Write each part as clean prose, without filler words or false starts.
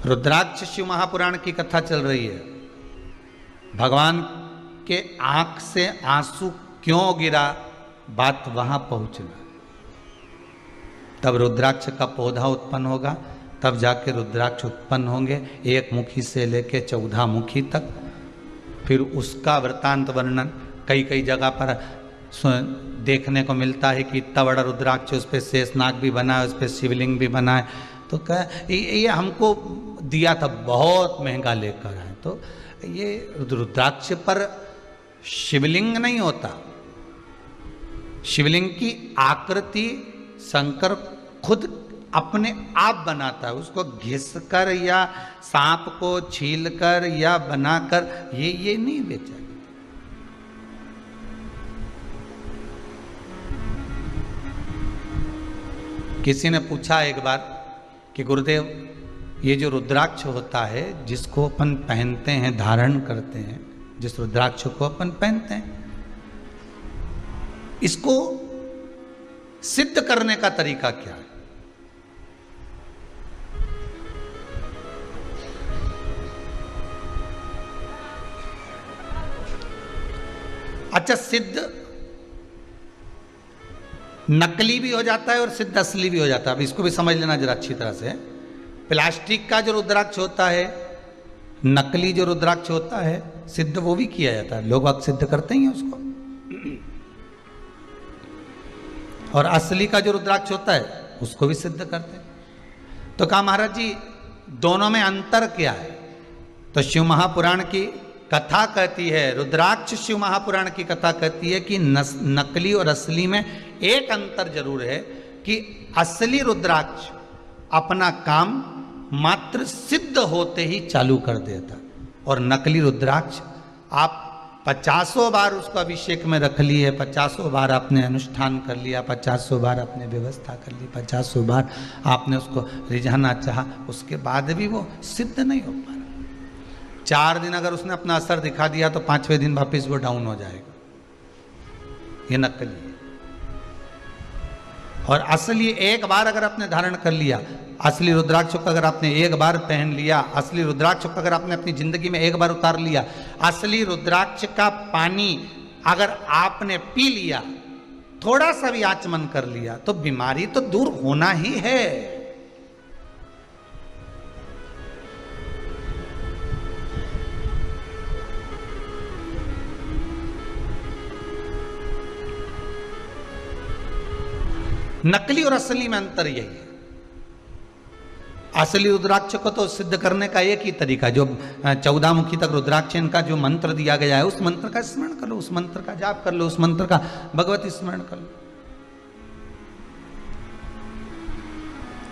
रुद्राक्ष शिव महापुराण की कथा चल रही है। भगवान के आंख से आंसू क्यों गिरा, बात वहां पहुंचना। तब रुद्राक्ष का पौधा उत्पन्न होगा, तब जाके रुद्राक्ष उत्पन्न होंगे, एक मुखी से लेके 14 मुखी तक। फिर उसका वृत्तांत वर्णन कई कई जगह पर देखने को मिलता है कि इतना बड़ा रुद्राक्ष, उस पर शेषनाग भी बना है, उस पर शिवलिंग भी बना है। तो ये हमको दिया था, बहुत महंगा लेकर आए। तो ये रुद्राक्ष पर शिवलिंग नहीं होता, शिवलिंग की आकृति शंकर खुद अपने आप बनाता है। उसको घिसकर या सांप को छीलकर या बनाकर ये नहीं बेचा। किसी ने पूछा एक बार कि गुरुदेव, ये जो रुद्राक्ष होता है जिसको अपन पहनते हैं, धारण करते हैं, जिस रुद्राक्ष को अपन पहनते हैं, इसको सिद्ध करने का तरीका क्या है? अच्छा, सिद्ध नकली भी हो जाता है और सिद्ध असली भी हो जाता है। अब इसको भी समझ लेना जरा अच्छी तरह से। प्लास्टिक का जो रुद्राक्ष होता है, नकली जो रुद्राक्ष होता है, सिद्ध वो भी किया जाता है, लोग अब सिद्ध करते ही हैं उसको। और असली का जो रुद्राक्ष होता है उसको भी सिद्ध करते हैं। तो कहा महाराज जी दोनों में अंतर क्या है? तो शिव महापुराण की कथा कहती है, रुद्राक्ष शिव महापुराण की कथा कहती है कि नकली और असली में एक अंतर जरूर है कि असली रुद्राक्ष अपना काम मात्र सिद्ध होते ही चालू कर देता, और नकली रुद्राक्ष आप 50 बार उसको अभिषेक में रख लिए, 50 बार आपने अनुष्ठान कर लिया, 50 बार आपने व्यवस्था कर ली, 50 बार आपने उसको रिझाना चाहा, उसके बाद भी वो सिद्ध नहीं हो पा रहा। 4 दिन अगर उसने अपना असर दिखा दिया तो 5वें दिन वापस वो डाउन हो जाएगा। ये नकली है। और असली एक बार अगर आपने धारण कर लिया, असली रुद्राक्ष को अगर आपने एक बार पहन लिया, असली रुद्राक्ष को अगर आपने अपनी जिंदगी में एक बार उतार लिया, असली रुद्राक्ष का पानी अगर आपने पी लिया, थोड़ा सा भी आचमन कर लिया, तो बीमारी तो दूर होना ही है। नकली और असली में अंतर यही है। असली रुद्राक्ष को तो सिद्ध करने का एक ही तरीका, जो 14 मुखी तक रुद्राक्ष इनका जो मंत्र दिया गया है, उस मंत्र का स्मरण कर लो, उस मंत्र का जाप कर लो, उस मंत्र का भगवती स्मरण कर लो।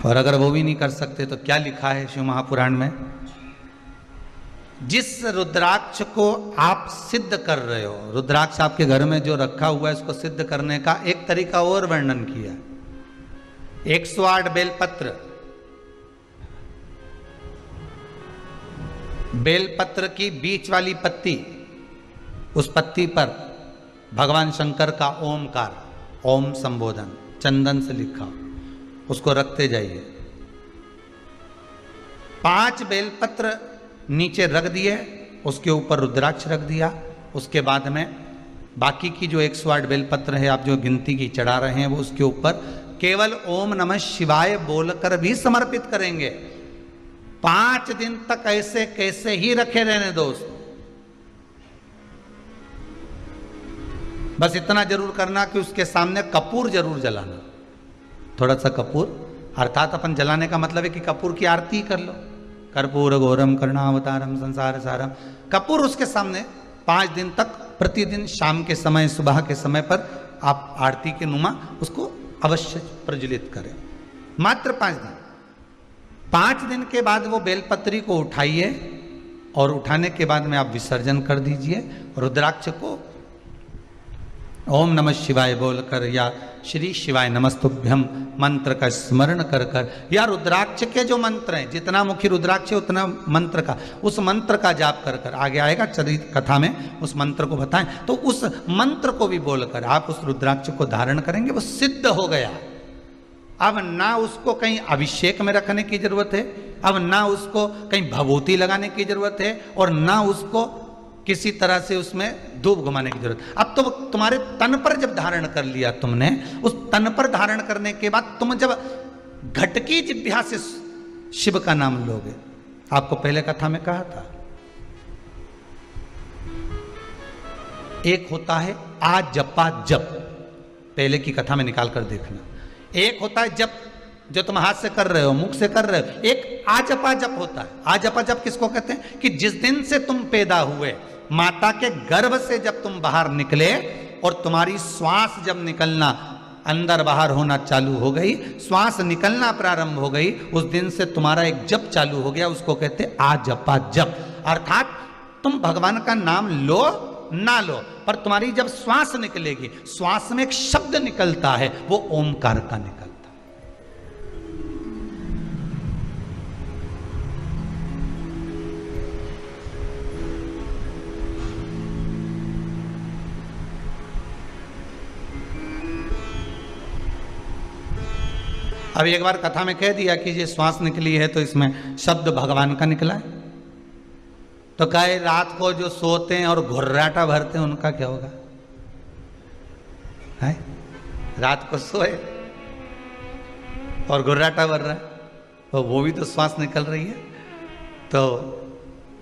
और अगर वो भी नहीं कर सकते तो क्या लिखा है शिव महापुराण में? जिस रुद्राक्ष को आप सिद्ध कर रहे हो, रुद्राक्ष आपके घर में जो रखा हुआ है, उसको सिद्ध करने का एक तरीका और वर्णन किया। 108 बेलपत्र, बेलपत्र की बीच वाली पत्ती, उस पत्ती पर भगवान शंकर का ओमकार, ओम संबोधन चंदन से लिखा, उसको रखते जाइए। 5 बेलपत्र नीचे रख दिए, उसके ऊपर रुद्राक्ष रख दिया। उसके बाद में बाकी की जो 108 बेलपत्र है, आप जो गिनती की चढ़ा रहे हैं, वो उसके ऊपर केवल ओम नमः शिवाय बोलकर भी समर्पित करेंगे। 5 दिन तक ऐसे कैसे ही रखे रहने दो उसको। बस इतना जरूर करना कि उसके सामने कपूर जरूर जलाना, थोड़ा सा कपूर, अर्थात अपन जलाने का मतलब है कि कपूर की आरती कर लो। कर्पूर घोरम करुणावतारम संसार सारम, कपूर उसके सामने 5 दिन तक प्रतिदिन शाम के समय, सुबह के समय पर आप आरती के नुमा उसको अवश्य प्रज्वलित करें। मात्र 5 दिन। 5 दिन के बाद वो बेलपत्री को उठाइए, और उठाने के बाद में आप विसर्जन कर दीजिए। रुद्राक्ष को ओम नमः शिवाय बोलकर या श्री शिवाय नमस्तुभ्यम मंत्र का स्मरण कर कर, या रुद्राक्ष के जो मंत्र हैं, जितना मुखी रुद्राक्ष है उतना मंत्र का, उस मंत्र का जाप कर कर, आगे आएगा चरित कथा में उस मंत्र को बताएं, तो उस मंत्र को भी बोलकर आप उस रुद्राक्ष को धारण करेंगे, वो सिद्ध हो गया। अब ना उसको कहीं अभिषेक में रखने की जरूरत है, अब ना उसको कहीं भभूति लगाने की जरूरत है, और ना उसको किसी तरह से उसमें धूप घुमाने की जरूरत। अब तो तुम्हारे तन पर जब धारण कर लिया तुमने, उस तन पर धारण करने के बाद तुम जब घटकी जिह्वा से शिव का नाम लोगे, आपको पहले कथा में कहा था, एक होता है आ जपा जप, पहले की कथा में निकाल कर देखना। एक होता है जप जो तुम हाथ से कर रहे हो, मुख से कर रहे हो, एक आजपा जप होता है। आजपा जप किसको कहते हैं? कि जिस दिन से तुम पैदा हुए, माता के गर्भ से जब तुम बाहर निकले और तुम्हारी श्वास जब निकलना, अंदर बाहर होना चालू हो गई, श्वास निकलना प्रारंभ हो गई, उस दिन से तुम्हारा एक जप चालू हो गया, उसको कहते आजपा जप। अर्थात तुम भगवान का नाम लो ना लो, पर तुम्हारी जब श्वास निकलेगी, श्वास में एक शब्द निकलता है, वो ओमकार का निकलता है। अब एक बार कथा में कह दिया कि ये श्वास निकली है तो इसमें शब्द भगवान का निकला है, तो कहे रात को जो सोते हैं और घुर्राटा भरते हैं उनका क्या होगा? है रात को सोए और घुर्राटा भर रहा है, तो वो भी तो श्वास निकल रही है। तो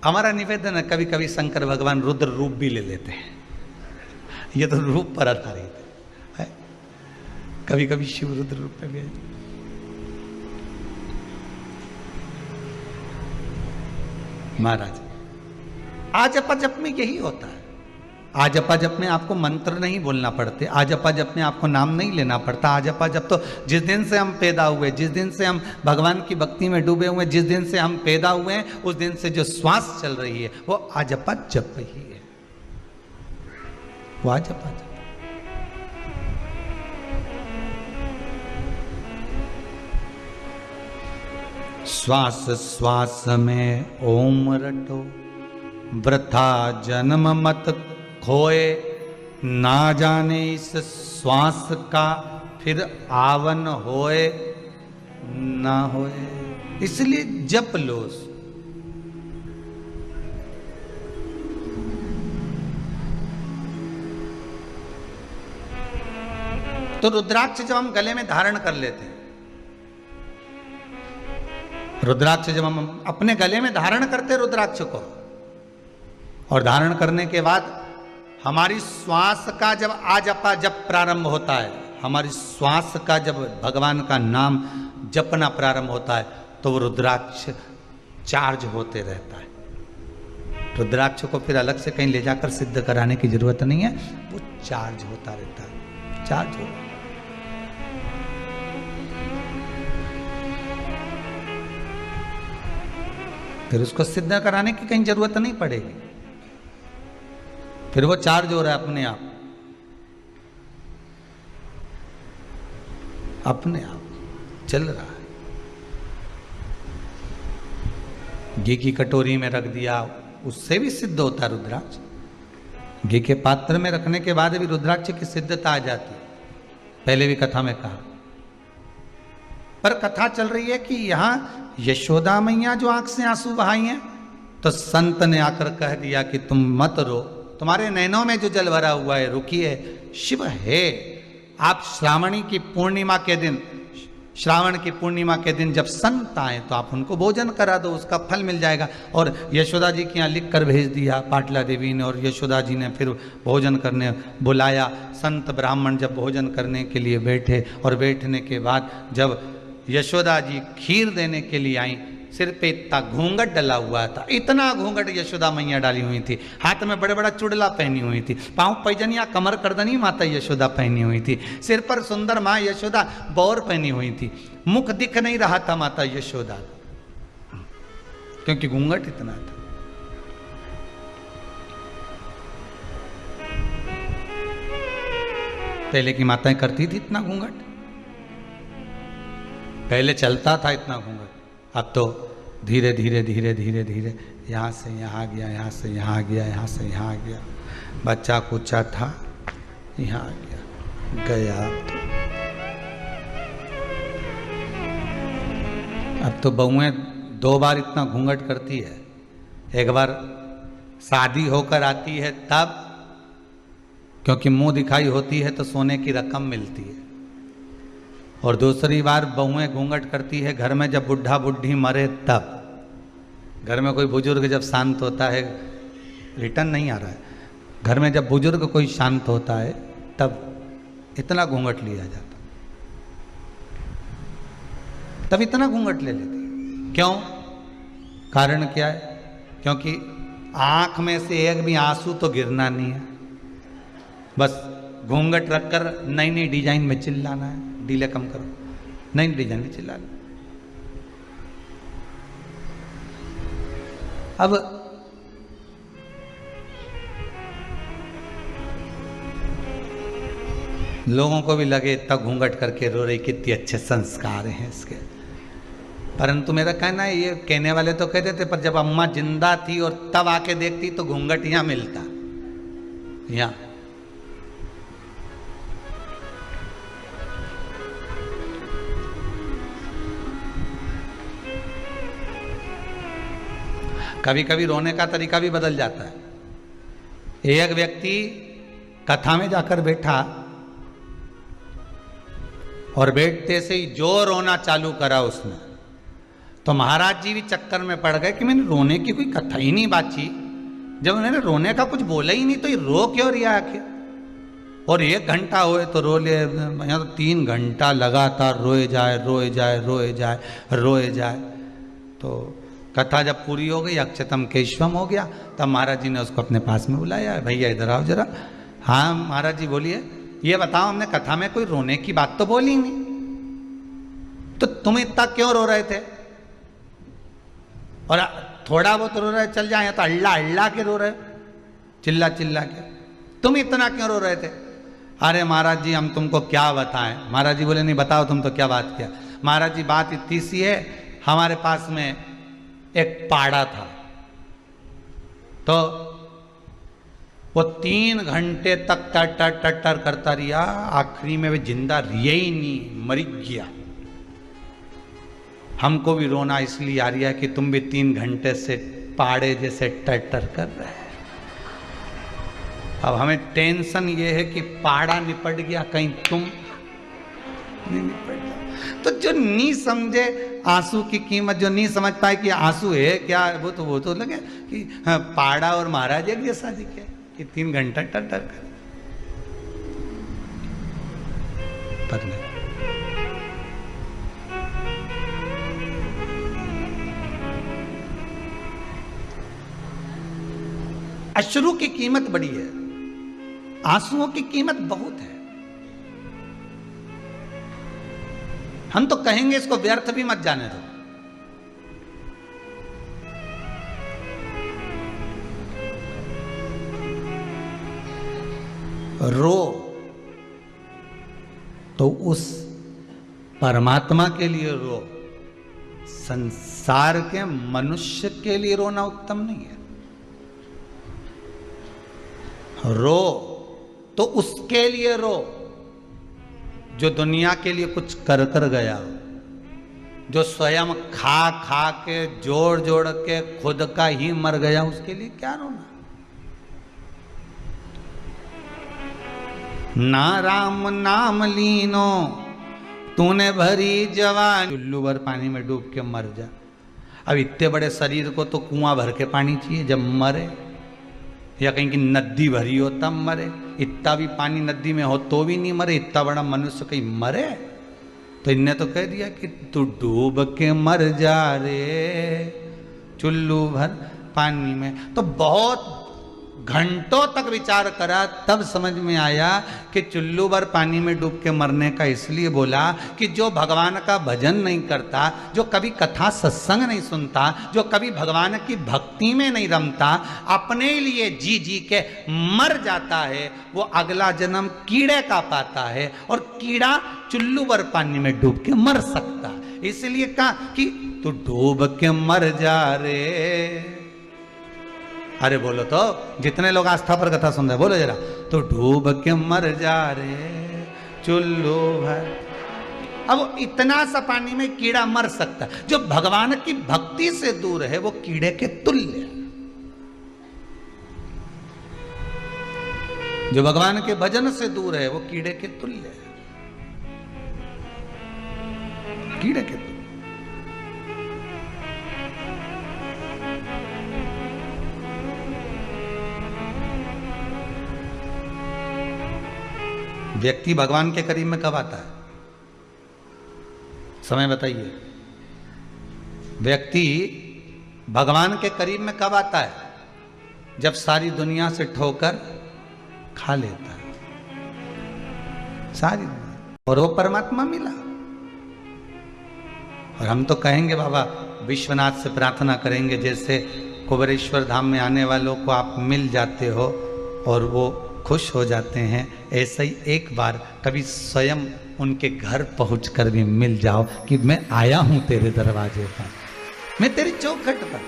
हमारा निवेदन है, कभी कभी शंकर भगवान रुद्र रूप भी ले लेते हैं, ये तो रूप पर आधारित है, कभी कभी शिव रुद्र रूप में भी। महाराज आजपा जप में यही होता है। आजपा जप में आपको मंत्र नहीं बोलना पड़ते, आजपा जप में आपको नाम नहीं लेना पड़ता। आजपा जप तो जिस दिन से हम पैदा हुए, जिस दिन से हम भगवान की भक्ति में डूबे हुए, जिस दिन से हम पैदा हुए हैं, उस दिन से जो श्वास चल रही है वो आजपा जप ही है, वो आजपा जप। श्वास श्वास में ओम रटो, वृथा जन्म मत खोए, ना जाने इस श्वास का फिर आवन होए ना होए। इसलिए जप लो। तो रुद्राक्ष जब हम गले में धारण कर लेते हैं, रुद्राक्ष जब हम अपने गले में धारण करते हैं रुद्राक्ष को, और धारण करने के बाद हमारी श्वास का जब आजपा जप प्रारंभ होता है, हमारी श्वास का जब भगवान का नाम जपना प्रारंभ होता है, तो वो रुद्राक्ष चार्ज होते रहता है। रुद्राक्ष को फिर अलग से कहीं ले जाकर सिद्ध कराने की जरूरत नहीं है, वो चार्ज होता रहता है, चार्ज होता है। फिर उसको सिद्ध कराने की कहीं जरूरत नहीं पड़ेगी, फिर वो चार्ज हो रहा है अपने आप, अपने आप चल रहा है। घी की कटोरी में रख दिया, उससे भी सिद्ध होता है रुद्राक्ष। घी के पात्र में रखने के बाद भी रुद्राक्ष की सिद्धता आ जाती है, पहले भी कथा में कहा। पर कथा चल रही है कि यहां यशोदा मैया जो आंख से आंसू बहाई हैं, तो संत ने आकर कह दिया कि तुम मत रो, तुम्हारे नैनों में जो जल भरा हुआ है रुकिए, शिव है। आप श्रावणी की पूर्णिमा के दिन, श्रावण की पूर्णिमा के दिन जब संत आए तो आप उनको भोजन करा दो, उसका फल मिल जाएगा। और यशोदा जी के यहाँ लिख कर भेज दिया पाटला देवी ने, और यशोदा जी ने फिर भोजन करने बुलाया। संत ब्राह्मण जब भोजन करने के लिए बैठे, और बैठने के बाद जब यशोदा जी खीर देने के लिए आई, सिर पे इतना घूंघट डला हुआ था, इतना घूंघट यशोदा मैया डाली हुई थी, हाथ में बड़े बड़ा चुड़ला पहनी हुई थी, पांव पैजनिया कमर करदनी माता यशोदा पहनी हुई थी, सिर पर सुंदर माँ यशोदा बौर पहनी हुई थी, मुख दिख नहीं रहा था माता यशोदा, क्योंकि घूंघट इतना था। पहले की माताएं करती थी इतना घूंघट, पहले चलता था इतना घूंघट, अब तो धीरे धीरे धीरे धीरे धीरे यहाँ से यहाँ गया, यहाँ से यहाँ गया, यहाँ से यहाँ गया, बच्चा कुचा था यहाँ आ गया, गया। अब तो बहुएं 2 बार इतना घूंघट करती है। एक बार शादी होकर आती है तब, क्योंकि मुंह दिखाई होती है तो सोने की रकम मिलती है, और दूसरी बार बहुएं घूंघट करती है घर में जब बुढ़ा बुढ़ी मरे तब। घर में कोई बुजुर्ग जब शांत होता है, रिटर्न नहीं आ रहा है, घर में जब बुजुर्ग कोई शांत होता है तब इतना घूंघट लिया जाता, तब इतना घूंघट ले लेती है। क्यों? कारण क्या है? क्योंकि आंख में से एक भी आंसू तो गिरना नहीं है, बस घूंघट रखकर नई नई डिजाइन में चिल्लाना है। डीले कम करो, नई डिजाइन में चिल्लाना। अब लोगों को भी लगे इतना घूंघट करके रो रही, कितने अच्छे संस्कार हैं इसके। परंतु मेरा कहना है, ये कहने वाले तो कहते थे, पर जब अम्मा जिंदा थी और तब आके देखती तो घूंघट यहां मिलता, यहां। कभी कभी रोने का तरीका भी बदल जाता है। एक व्यक्ति कथा में जाकर बैठा और बैठते से ही जो रोना चालू करा उसने, तो महाराज जी भी चक्कर में पड़ गए कि मैंने रोने की कोई कथा ही नहीं बाची, जब उन्होंने रोने का कुछ बोला ही नहीं तो ये रो क्यों रिया आखिर। और 1 घंटा हुए तो रो ले, यहाँ तो 3 घंटा लगातार रोए जाए रोए जाए रोए जाए रोए जाए। तो कथा जब पूरी हो गई, अक्षतम केशवम हो गया, तब महाराज जी ने उसको अपने पास में बुलाया, भैया इधर आओ जरा। हाँ महाराज जी बोलिए, ये बताओ हमने कथा में कोई रोने की बात तो बोली नहीं, तो तुम इतना क्यों रो रहे थे? और थोड़ा बहुत रो रहे चल जाए तो अल्लाह अल्लाह के रो रहे, चिल्ला चिल्ला के, तुम इतना क्यों रो रहे थे? अरे महाराज जी हम तुमको क्या बताएं। महाराज जी बोले नहीं बताओ तुम तो क्या बात किया। महाराज जी बात इतनी सी है, हमारे पास में एक पाड़ा था, तो वो 3 घंटे तक टटर टटर करता रहा, आखिरी में वो जिंदा रिया ही नहीं, मर गया। हमको भी रोना इसलिए आ रहा है कि तुम भी 3 घंटे से पाड़े जैसे टटर कर रहे हैं। अब हमें टेंशन ये है कि पाड़ा निपट गया, कहीं तुम नहीं निपट गया। तो जो नहीं समझे आंसू की कीमत, जो नहीं समझ पाए कि आंसू है क्या, वो तो लगे कि हाँ, पाड़ा और महाराज एक जैसा दिखे कि 3 घंटा टटर कर, पर नहीं। अश्रु की कीमत बड़ी है, आंसुओं की कीमत बहुत है। हम तो कहेंगे इसको व्यर्थ भी मत जाने दो। रो तो उस परमात्मा के लिए रो, संसार के मनुष्य के लिए रोना उत्तम नहीं है। रो तो उसके लिए रो जो दुनिया के लिए कुछ कर कर गया, जो स्वयं खा खा के जोड़ जोड़ के खुद का ही मर गया, उसके लिए क्या रोना। ना राम नाम लीनो तूने भरी जवानी, चुल्लू भर पानी में डूब के मर जा। अब इतने बड़े शरीर को तो कुआं भर के पानी चाहिए जब मरे, या कहीं की नदी भरी हो तब मरे। इतना भी पानी नदी में हो तो भी नहीं मरे, इतना बड़ा मनुष्य कहीं मरे। तो इनने तो कह दिया कि तू डूब के मर जा रे चुल्लू भर पानी में। तो बहुत घंटों तक विचार करा, तब समझ में आया कि चुल्लू भर पानी में डूब के मरने का इसलिए बोला कि जो भगवान का भजन नहीं करता, जो कभी कथा सत्संग नहीं सुनता, जो कभी भगवान की भक्ति में नहीं रमता, अपने लिए जी जी के मर जाता है, वो अगला जन्म कीड़े का पाता है, और कीड़ा चुल्लू भर पानी में डूब के मर सकता। इसलिए कहा कि तू डूब के मर जा रे। अरे बोलो तो, जितने लोग आस्था पर कथा सुन रहे बोलो जरा, तो डूब के मर जा रे चुल्लू भर। अब इतना सा पानी में कीड़ा मर सकता है। जो भगवान की भक्ति से दूर है वो कीड़े के तुल्य है। जो भगवान के भजन से दूर है वो कीड़े के तुल्य है, कीड़े के तुल्य। व्यक्ति भगवान के करीब में कब आता है? समय बताइए। व्यक्ति भगवान के करीब में कब आता है? जब सारी दुनिया से ठोकर खा लेता है, सारी दुनिया, और वो परमात्मा मिला। और हम तो कहेंगे बाबा विश्वनाथ से प्रार्थना करेंगे, जैसे कुबेरेश्वर धाम में आने वालों को आप मिल जाते हो और वो खुश हो जाते हैं, ऐसा ही एक बार कभी स्वयं उनके घर पहुंचकर भी मिल जाओ कि मैं आया हूं तेरे दरवाजे पर, मैं तेरी चौखट पर।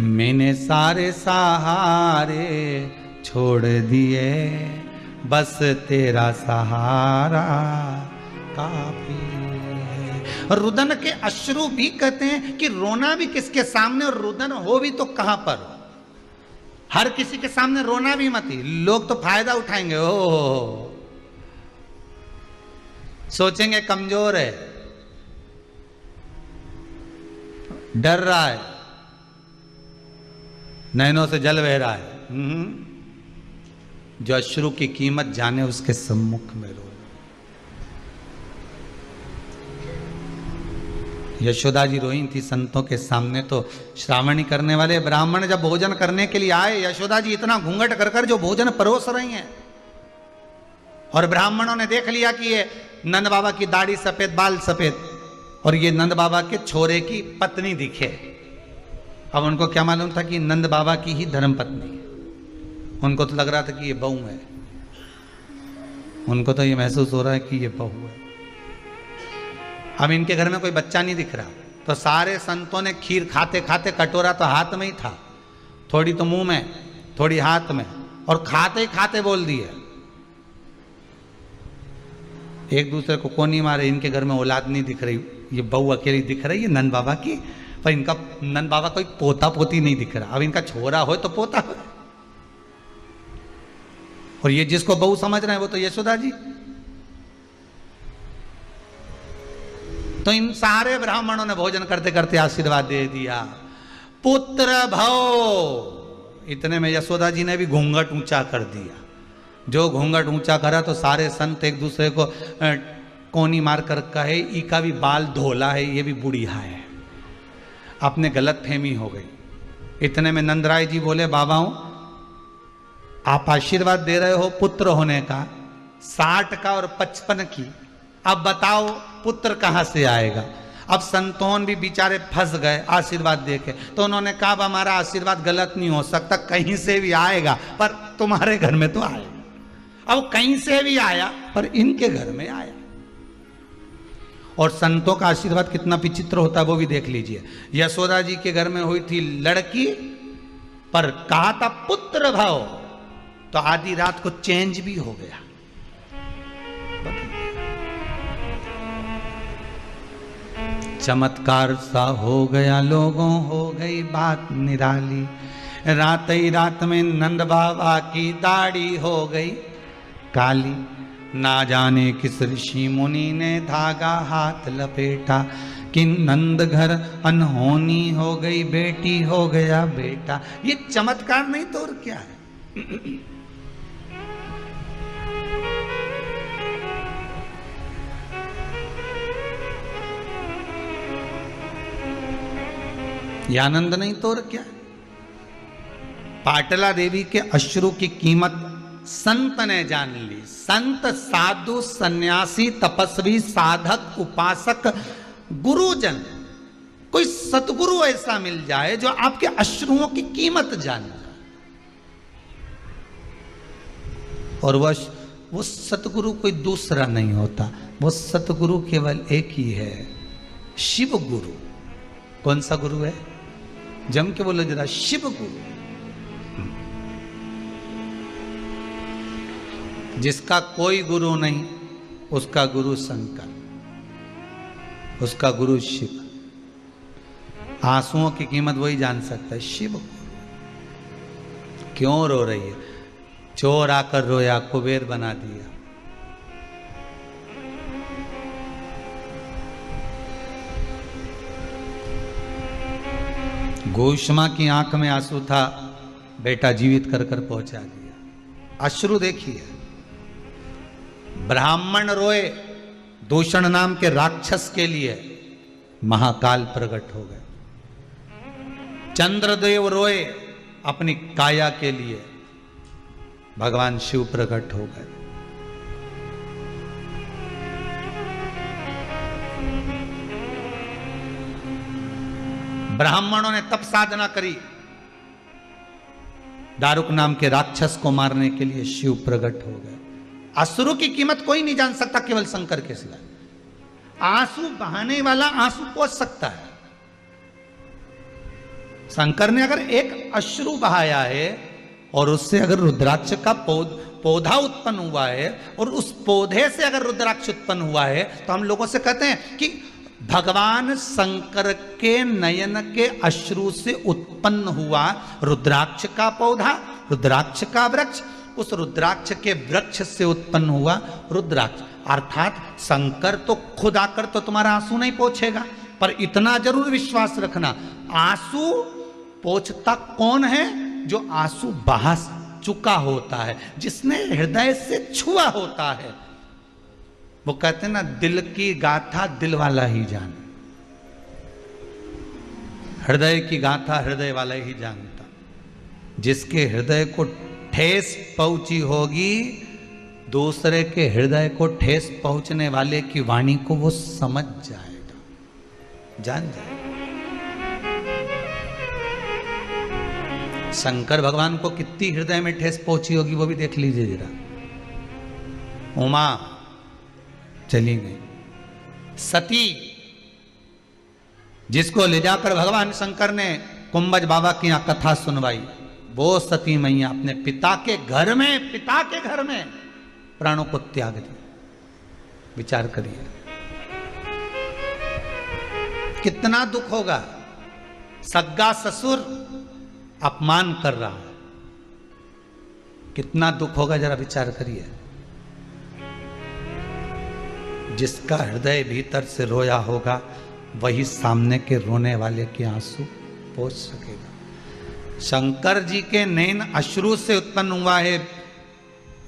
मैंने सारे सहारे छोड़ दिए, बस तेरा सहारा काफी है। रुदन के अश्रु भी कहते हैं कि रोना भी किसके सामने, और रुदन हो भी तो कहां पर। हर किसी के सामने रोना भी मत ही, लोग तो फायदा उठाएंगे। ओ सोचेंगे कमजोर है, डर रहा है, नैनों से जल बह रहा है। जो अश्रु की कीमत जाने उसके सम्मुख में रो। यशोदा जी रोई थी संतों के सामने, तो श्रावणी करने वाले ब्राह्मण जब भोजन करने के लिए आए, यशोदा जी इतना घूंघट कर कर जो भोजन परोस रही हैं, और ब्राह्मणों ने देख लिया कि ये नंद बाबा की दाढ़ी सफेद, बाल सफेद, और ये नंद बाबा के छोरे की पत्नी दिखे। अब उनको क्या मालूम था कि नंद बाबा की ही धर्म पत्नी है। उनको तो लग रहा था कि ये बहू है, उनको तो ये महसूस हो रहा है कि ये बहू है। अब इनके घर में कोई बच्चा नहीं दिख रहा, तो सारे संतों ने खीर खाते खाते, कटोरा तो हाथ में ही था, थोड़ी तो मुंह में, थोड़ी हाथ में, और खाते ही खाते बोल दिए। एक दूसरे को कोनी मारे, इनके घर में औलाद नहीं दिख रही, ये बहू अकेली दिख रही है नंद बाबा की, पर इनका नंद बाबा कोई पोता पोती नहीं दिख रहा। अब इनका छोरा हो तो पोता हो, और ये जिसको बहू समझ रहे हैं वो तो यशोदा जी। तो इन सारे ब्राह्मणों ने भोजन करते करते आशीर्वाद दे दिया, पुत्र भव। इतने में यशोदा जी ने भी घूंघट ऊंचा कर दिया। जो घूंघट ऊंचा करा तो सारे संत एक दूसरे को कोनी मार कर कहे, इका भी बाल धोला है, ये भी बुढ़िया है। अपने गलत फहमी हो गई। इतने में नंदराय जी बोले, बाबाओं आप आशीर्वाद दे रहे हो पुत्र होने का, 60 का और 55 की, अब बताओ पुत्र कहां से आएगा। अब संतोन भी बेचारे फंस गए आशीर्वाद देके, तो उन्होंने कहा हमारा आशीर्वाद गलत नहीं हो सकता, कहीं से भी आएगा, पर तुम्हारे घर में तो आएगा। अब कहीं से भी आया, पर इनके घर में आया। और संतों का आशीर्वाद कितना विचित्र होता है वो भी देख लीजिए। यशोदा जी के घर में हुई थी लड़की, पर कहा था पुत्र भव, तो आधी रात को चेंज भी हो गया। चमत्कार सा हो गया, लोगों हो गई बात निराली। रात ही रात में नंद बाबा की दाढ़ी हो गई काली। ना जाने किस ऋषि मुनि ने धागा हाथ लपेटा, कि नंद घर अनहोनी हो गई, बेटी हो गया बेटा। ये चमत्कार नहीं तो और क्या है। ये आनंद नहीं तो और क्या। पाटला देवी के अश्रु की कीमत संत ने जान ली। संत, साधु, सन्यासी, तपस्वी, साधक, उपासक, गुरुजन, कोई सतगुरु ऐसा मिल जाए जो आपके अश्रुओं की कीमत जान जाए। और वो सतगुरु कोई दूसरा नहीं होता, वो सतगुरु केवल एक ही है, शिव गुरु। कौन सा गुरु है? जम के बोलो जरा, शिव गुरु। जिसका कोई गुरु नहीं उसका गुरु शंकर, उसका गुरु शिव। आंसुओं की कीमत वही जान सकता है, शिव गुरु। क्यों रो रही है? चोर आकर रोया, कुबेर बना दिया। घोषमा की आंख में आंसू था, बेटा जीवित कर कर पहुंचा दिया। अश्रु देखिए। ब्राह्मण रोए दूषण नाम के राक्षस के लिए, महाकाल प्रकट हो गए। चंद्रदेव रोए अपनी काया के लिए, भगवान शिव प्रकट हो गए। ब्राह्मणों ने तप साधना करी, दारुक नाम के राक्षस को मारने के लिए शिव प्रकट हो गए। असुरों की कीमत कोई नहीं जान सकता, केवल शंकर के सिवा। आंसू बहाने वाला आंसू पोंछ सकता है। शंकर ने अगर एक अश्रु बहाया है और उससे अगर रुद्राक्ष का पौधा उत्पन्न हुआ है और उस पौधे से अगर रुद्राक्ष उत्पन्न हुआ है, तो हम लोगों से कहते हैं कि भगवान शंकर के नयन के अश्रु से उत्पन्न हुआ रुद्राक्ष का पौधा, रुद्राक्ष का वृक्ष, उस रुद्राक्ष के वृक्ष से उत्पन्न हुआ रुद्राक्ष। अर्थात शंकर तो खुद आकर तो तुम्हारा आंसू नहीं पोंछेगा, पर इतना जरूर विश्वास रखना, आंसू पोंछता कौन है? जो आंसू बहा चुका होता है, जिसने हृदय से छुआ होता है। वो कहते हैं ना, दिल की गाथा दिल वाला ही जाने, हृदय की गाथा हृदय वाला ही जानता। जिसके हृदय को ठेस पहुंची होगी, दूसरे के हृदय को ठेस पहुंचने वाले की वाणी को वो समझ जाएगा, जान जाएगा। शंकर भगवान को कितनी हृदय में ठेस पहुंची होगी वो भी देख लीजिए जरा। उमा चली गई, सती जिसको ले जाकर भगवान शंकर ने कुंभज बाबा की यहां कथा सुनवाई, वो सती मैया अपने पिता के घर में प्राणों को त्याग दिया। विचार करिए कितना दुख होगा। सग्गा ससुर अपमान कर रहा है, कितना दुख होगा, जरा विचार करिए। जिसका हृदय भीतर से रोया होगा वही सामने के रोने वाले के आंसू पोंछ सकेगा। शंकर जी के नैन अश्रु से उत्पन्न हुआ है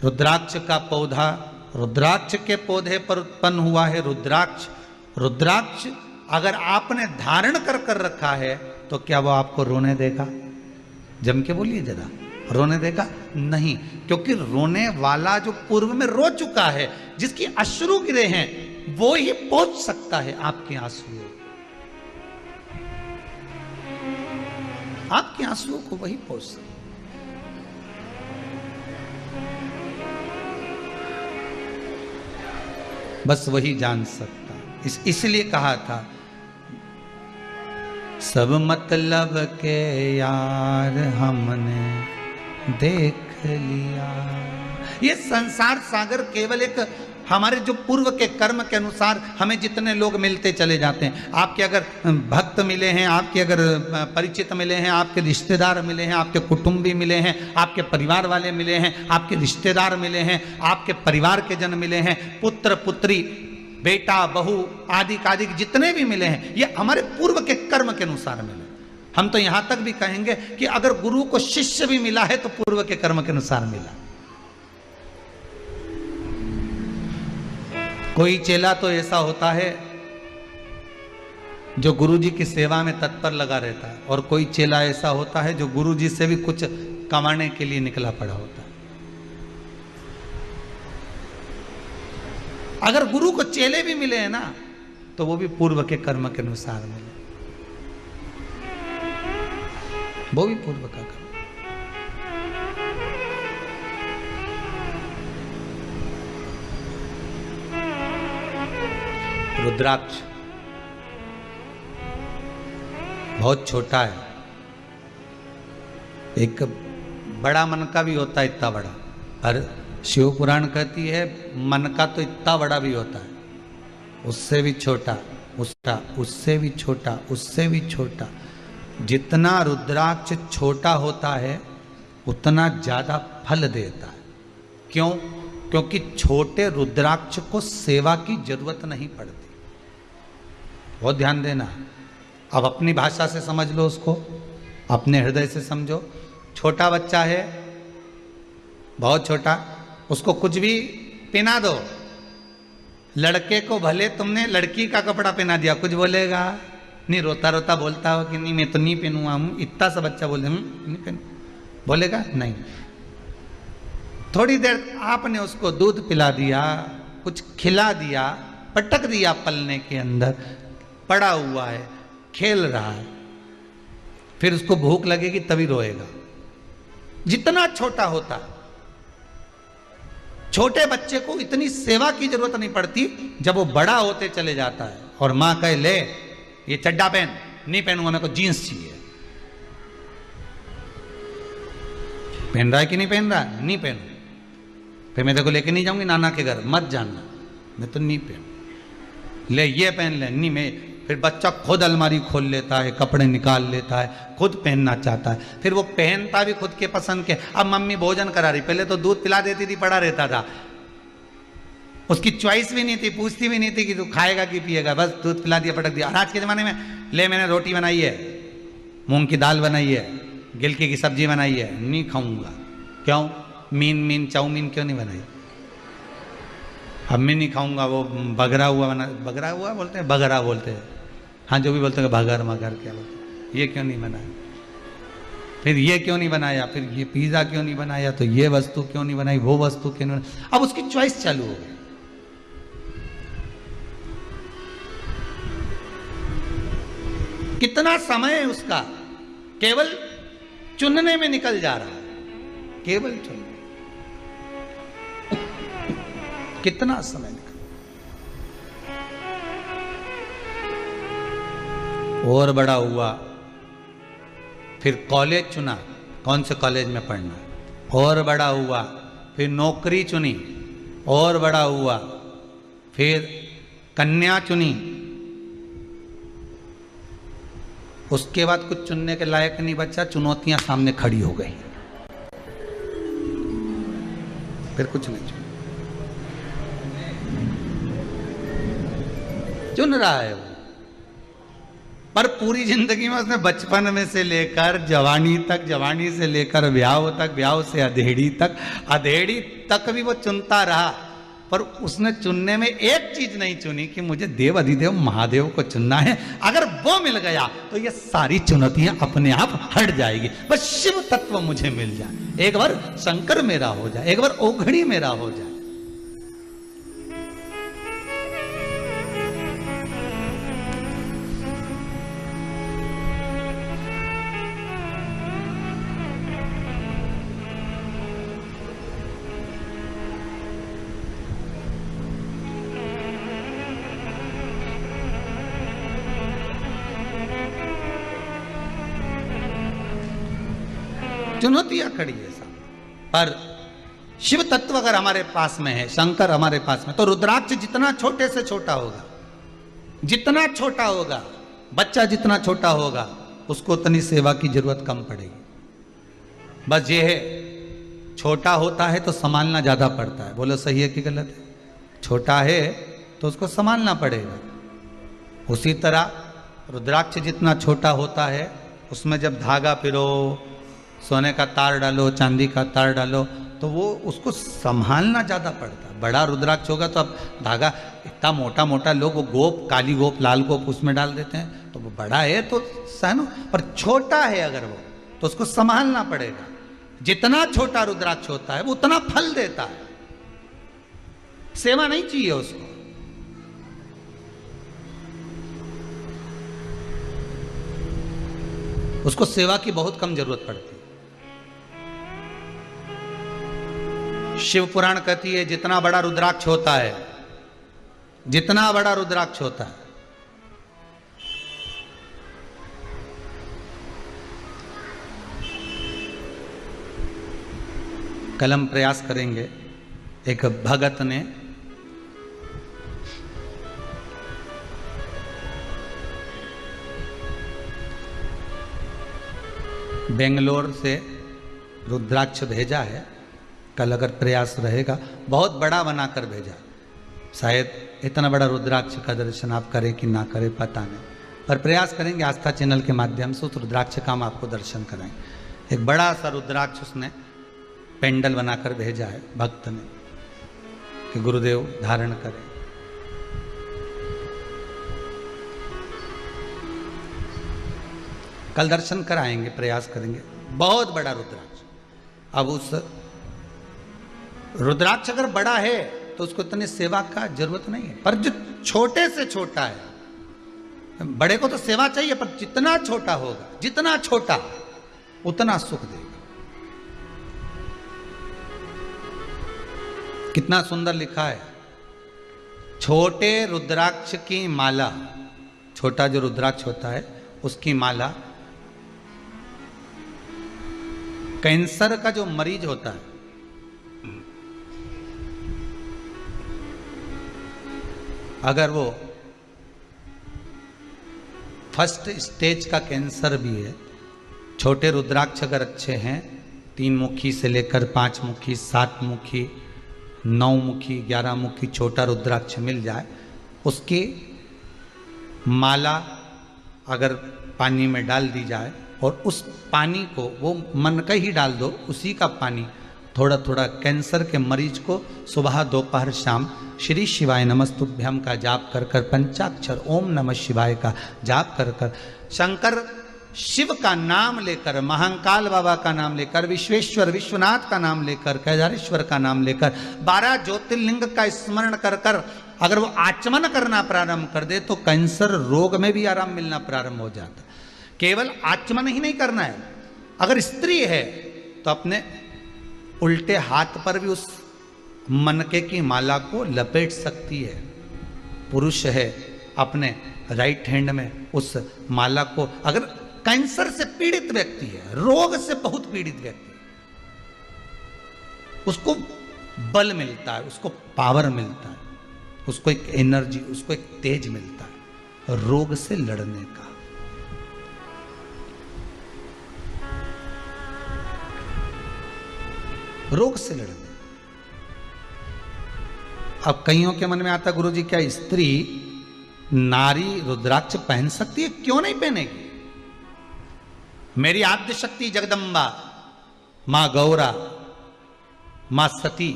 रुद्राक्ष का पौधा, रुद्राक्ष के पौधे पर उत्पन्न हुआ है रुद्राक्ष। रुद्राक्ष अगर आपने धारण कर रखा है तो क्या वो आपको रोने देगा? जम के बोलिए जरा, रोने देगा? नहीं, क्योंकि रोने वाला जो पूर्व में रो चुका है, जिसकी अश्रु गिरे हैं, वो ही पहुंच सकता है आपके आंसुओं, आपके आंसुओं को वही पहुंच सकता। बस वही जान सकता। इसलिए कहा था, सब मतलब के यार हमने देख लिया। ये संसार सागर केवल एक हमारे जो पूर्व के कर्म के अनुसार हमें जितने लोग मिलते चले जाते हैं। आपके अगर भक्त मिले हैं, आपके अगर परिचित मिले हैं, आपके रिश्तेदार मिले हैं, आपके कुटुंबी मिले हैं, आपके परिवार वाले मिले हैं, आपके रिश्तेदार मिले हैं, आपके परिवार के जन मिले हैं, पुत्र पुत्री बेटा बहू आदि कादिक जितने भी मिले हैं, ये हमारे पूर्व के कर्म के अनुसार मिले। हम तो यहां तक भी कहेंगे कि अगर गुरु को शिष्य भी मिला है तो पूर्व के कर्म के अनुसार मिला। कोई चेला तो ऐसा होता है जो गुरुजी की सेवा में तत्पर लगा रहता है, और कोई चेला ऐसा होता है जो गुरुजी से भी कुछ कमाने के लिए निकला पड़ा होता है। अगर गुरु को चेले भी मिले हैं ना, तो वो भी पूर्व के कर्म के अनुसार मिले, वो भी पूर्व का कर्म। रुद्राक्ष बहुत छोटा है, एक बड़ा मन का भी होता है इतना बड़ा, और शिव पुराण कहती है मन का तो इतना बड़ा भी होता है, उससे भी छोटा, उससे भी छोटा, उससे भी छोटा। जितना रुद्राक्ष छोटा होता है उतना ज्यादा फल देता है। क्यों? क्योंकि छोटे रुद्राक्ष को सेवा की जरूरत नहीं पड़ती। बहुत ध्यान देना। अब अपनी भाषा से समझ लो उसको, अपने हृदय से समझो। छोटा बच्चा है, बहुत छोटा, उसको कुछ भी पहना दो। लड़के को भले तुमने लड़की का कपड़ा पहना दिया, कुछ बोलेगा नहीं? रोता रोता बोलता हो कि नहीं मैं तो नहीं पहनूंगा हूँ, इतना सा बच्चा बोले नहीं पहनू, बोलेगा नहीं। थोड़ी देर आपने उसको दूध पिला दिया, कुछ खिला दिया, पटक दिया पलने के अंदर, पड़ा हुआ है, खेल रहा है, फिर उसको भूख लगेगी तभी रोएगा। जितना छोटा होता, छोटे बच्चे को इतनी सेवा की जरूरत नहीं पड़ती। जब वो बड़ा होते चले जाता है और मां कहे ले ये चड्डा पहन, नहीं पहनूंगा, मेरे को जीन्स चाहिए। पहन रहा है कि नहीं पहन रहा? नहीं पहनू, फिर मैं तेरे को लेके नहीं जाऊंगी नाना के घर, मत जानना, मैं तो नहीं पहनू। ले ये पहन ले, नहीं मैं। फिर बच्चा खुद अलमारी खोल लेता है, कपड़े निकाल लेता है, खुद पहनना चाहता है, फिर वो पहनता भी खुद के पसंद के। अब मम्मी भोजन करा रही, पहले तो दूध पिला देती थी, पड़ा रहता था, उसकी चॉइस भी नहीं थी, पूछती भी नहीं थी कि तू खाएगा कि पिएगा, बस दूध पिला दिया, पटक दिया। और आज के ज़माने में ले मैंने रोटी बनाई है, मूंग की दाल बनाई है, गिलकी की सब्जी बनाई है, नहीं खाऊंगा। क्यों? मीन चाउमीन क्यों नहीं बनाई? अब मैं नहीं खाऊंगा, वो बगरा हुआ बना, बगरा हुआ बोलते हैं, बगरा बोलते हैं, हाँ जो भी बोलते हैं, बगर मगर क्या बोलते हैं, ये क्यों नहीं बनाया? फिर ये क्यों नहीं बनाया? फिर ये पिज़्ज़ा क्यों नहीं बनाया? तो ये वस्तु क्यों नहीं बनाई? वो वस्तु क्यों नहीं बनाई? अब उसकी चॉइस चालू हो गई। कितना समय है उसका केवल चुनने में निकल जा रहा है, केवल चुनने। कितना समय निकल। और बड़ा हुआ, फिर कॉलेज चुना, कौन से कॉलेज में पढ़ना है, और बड़ा हुआ, फिर नौकरी चुनी, और बड़ा हुआ, फिर कन्या चुनी, उसके बाद कुछ चुनने के लायक नहीं बचा, चुनौतियां सामने खड़ी हो गई, फिर कुछ नहीं चुन रहा है वो। पर पूरी जिंदगी में उसने बचपन में से लेकर जवानी तक, जवानी से लेकर ब्याह तक, ब्याह से अधेड़ी तक, अधेड़ी तक भी वो चुनता रहा। पर उसने चुनने में एक चीज नहीं चुनी कि मुझे देव अधिदेव महादेव को चुनना है। अगर वो मिल गया तो ये सारी चुनौतियां अपने आप हट जाएगी। बस शिव तत्व मुझे मिल जाए, एक बार शंकर मेरा हो जाए, एक बार ओघड़ी मेरा हो जाए। चुनौतियां खड़ी है सामने, पर शिव तत्व अगर हमारे पास में है, शंकर हमारे पास में, तो रुद्राक्ष जितना छोटे से छोटा होगा, जितना छोटा होगा, बच्चा जितना छोटा होगा, उसको उतनी सेवा की जरूरत कम पड़ेगी। बस ये है, छोटा होता है तो संभालना ज्यादा पड़ता है। बोलो सही है कि गलत है? छोटा है तो उसको संभालना पड़ेगा। उसी तरह रुद्राक्ष जितना छोटा होता है, उसमें जब धागा पिरो, सोने का तार डालो, चांदी का तार डालो, तो वो उसको संभालना ज़्यादा पड़ता है। बड़ा रुद्राक्ष होगा तो अब धागा इतना मोटा मोटा, लोग वो गोप, काली गोप, लाल गोप उसमें डाल देते हैं, तो वो बड़ा है तो सहनो। पर छोटा है अगर वो, तो उसको संभालना पड़ेगा। जितना छोटा रुद्राक्ष होता है वो उतना फल देता है। सेवा नहीं चाहिए उसको। उसको सेवा की बहुत कम जरूरत पड़ती है। शिव पुराण कहती है जितना बड़ा रुद्राक्ष होता है, जितना बड़ा रुद्राक्ष होता है, कल हम प्रयास करेंगे। एक भगत ने बेंगलोर से रुद्राक्ष भेजा है। कल अगर प्रयास रहेगा, बहुत बड़ा बनाकर भेजा, शायद इतना बड़ा रुद्राक्ष का दर्शन आप करें कि ना करें पता नहीं, पर प्रयास करेंगे आस्था चैनल के माध्यम से उस रुद्राक्ष का हम आपको दर्शन कराएंगे। एक बड़ा सा रुद्राक्ष उसने पेंडल बनाकर भेजा है भक्त ने कि गुरुदेव धारण करें। कल दर्शन कराएंगे, प्रयास करेंगे। बहुत बड़ा रुद्राक्ष। अब उस रुद्राक्ष अगर बड़ा है तो उसको इतनी सेवा का जरूरत नहीं है, पर जो छोटे से छोटा है, बड़े को तो सेवा चाहिए, पर जितना छोटा होगा, जितना छोटा उतना सुख देगा। कितना सुंदर लिखा है, छोटे रुद्राक्ष की माला, छोटा जो रुद्राक्ष होता है उसकी माला कैंसर का जो मरीज होता है, अगर वो फर्स्ट स्टेज का कैंसर भी है, छोटे रुद्राक्ष अगर अच्छे हैं, 3 मुखी से लेकर 5 मुखी, 7 मुखी, 9 मुखी, 11 मुखी छोटा रुद्राक्ष मिल जाए, उसकी माला अगर पानी में डाल दी जाए और उस पानी को वो मन का ही डाल दो, उसी का पानी थोड़ा थोड़ा कैंसर के मरीज को सुबह दोपहर शाम श्री शिवाय नमस्तुभ्यम का जाप कर कर, पंचाक्षर ओम नमः शिवाय का जाप कर कर, शंकर शिव का नाम लेकर, महाकाल बाबा का नाम लेकर, विश्वेश्वर विश्वनाथ का नाम लेकर, केदारेश्वर का नाम लेकर, 12 ज्योतिर्लिंग का स्मरण कर कर अगर वो आचमन करना प्रारंभ कर दे तो कैंसर रोग में भी आराम मिलना प्रारंभ हो जाता। केवल आचमन ही नहीं करना है, अगर स्त्री है तो अपने उल्टे हाथ पर भी उस मनके की माला को लपेट सकती है। पुरुष है अपने राइट हैंड में उस माला को, अगर कैंसर से पीड़ित व्यक्ति है, रोग से बहुत पीड़ित व्यक्ति, उसको बल मिलता है, उसको पावर मिलता है, उसको एक एनर्जी, उसको एक तेज मिलता है रोग से लड़ने का। रोग से लड़ने। अब कईयों के मन में आता, गुरुजी क्या स्त्री नारी रुद्राक्ष पहन सकती है? क्यों नहीं पहनेगी? मेरी आद्य शक्ति जगदम्बा, मां गौरा, मां सती,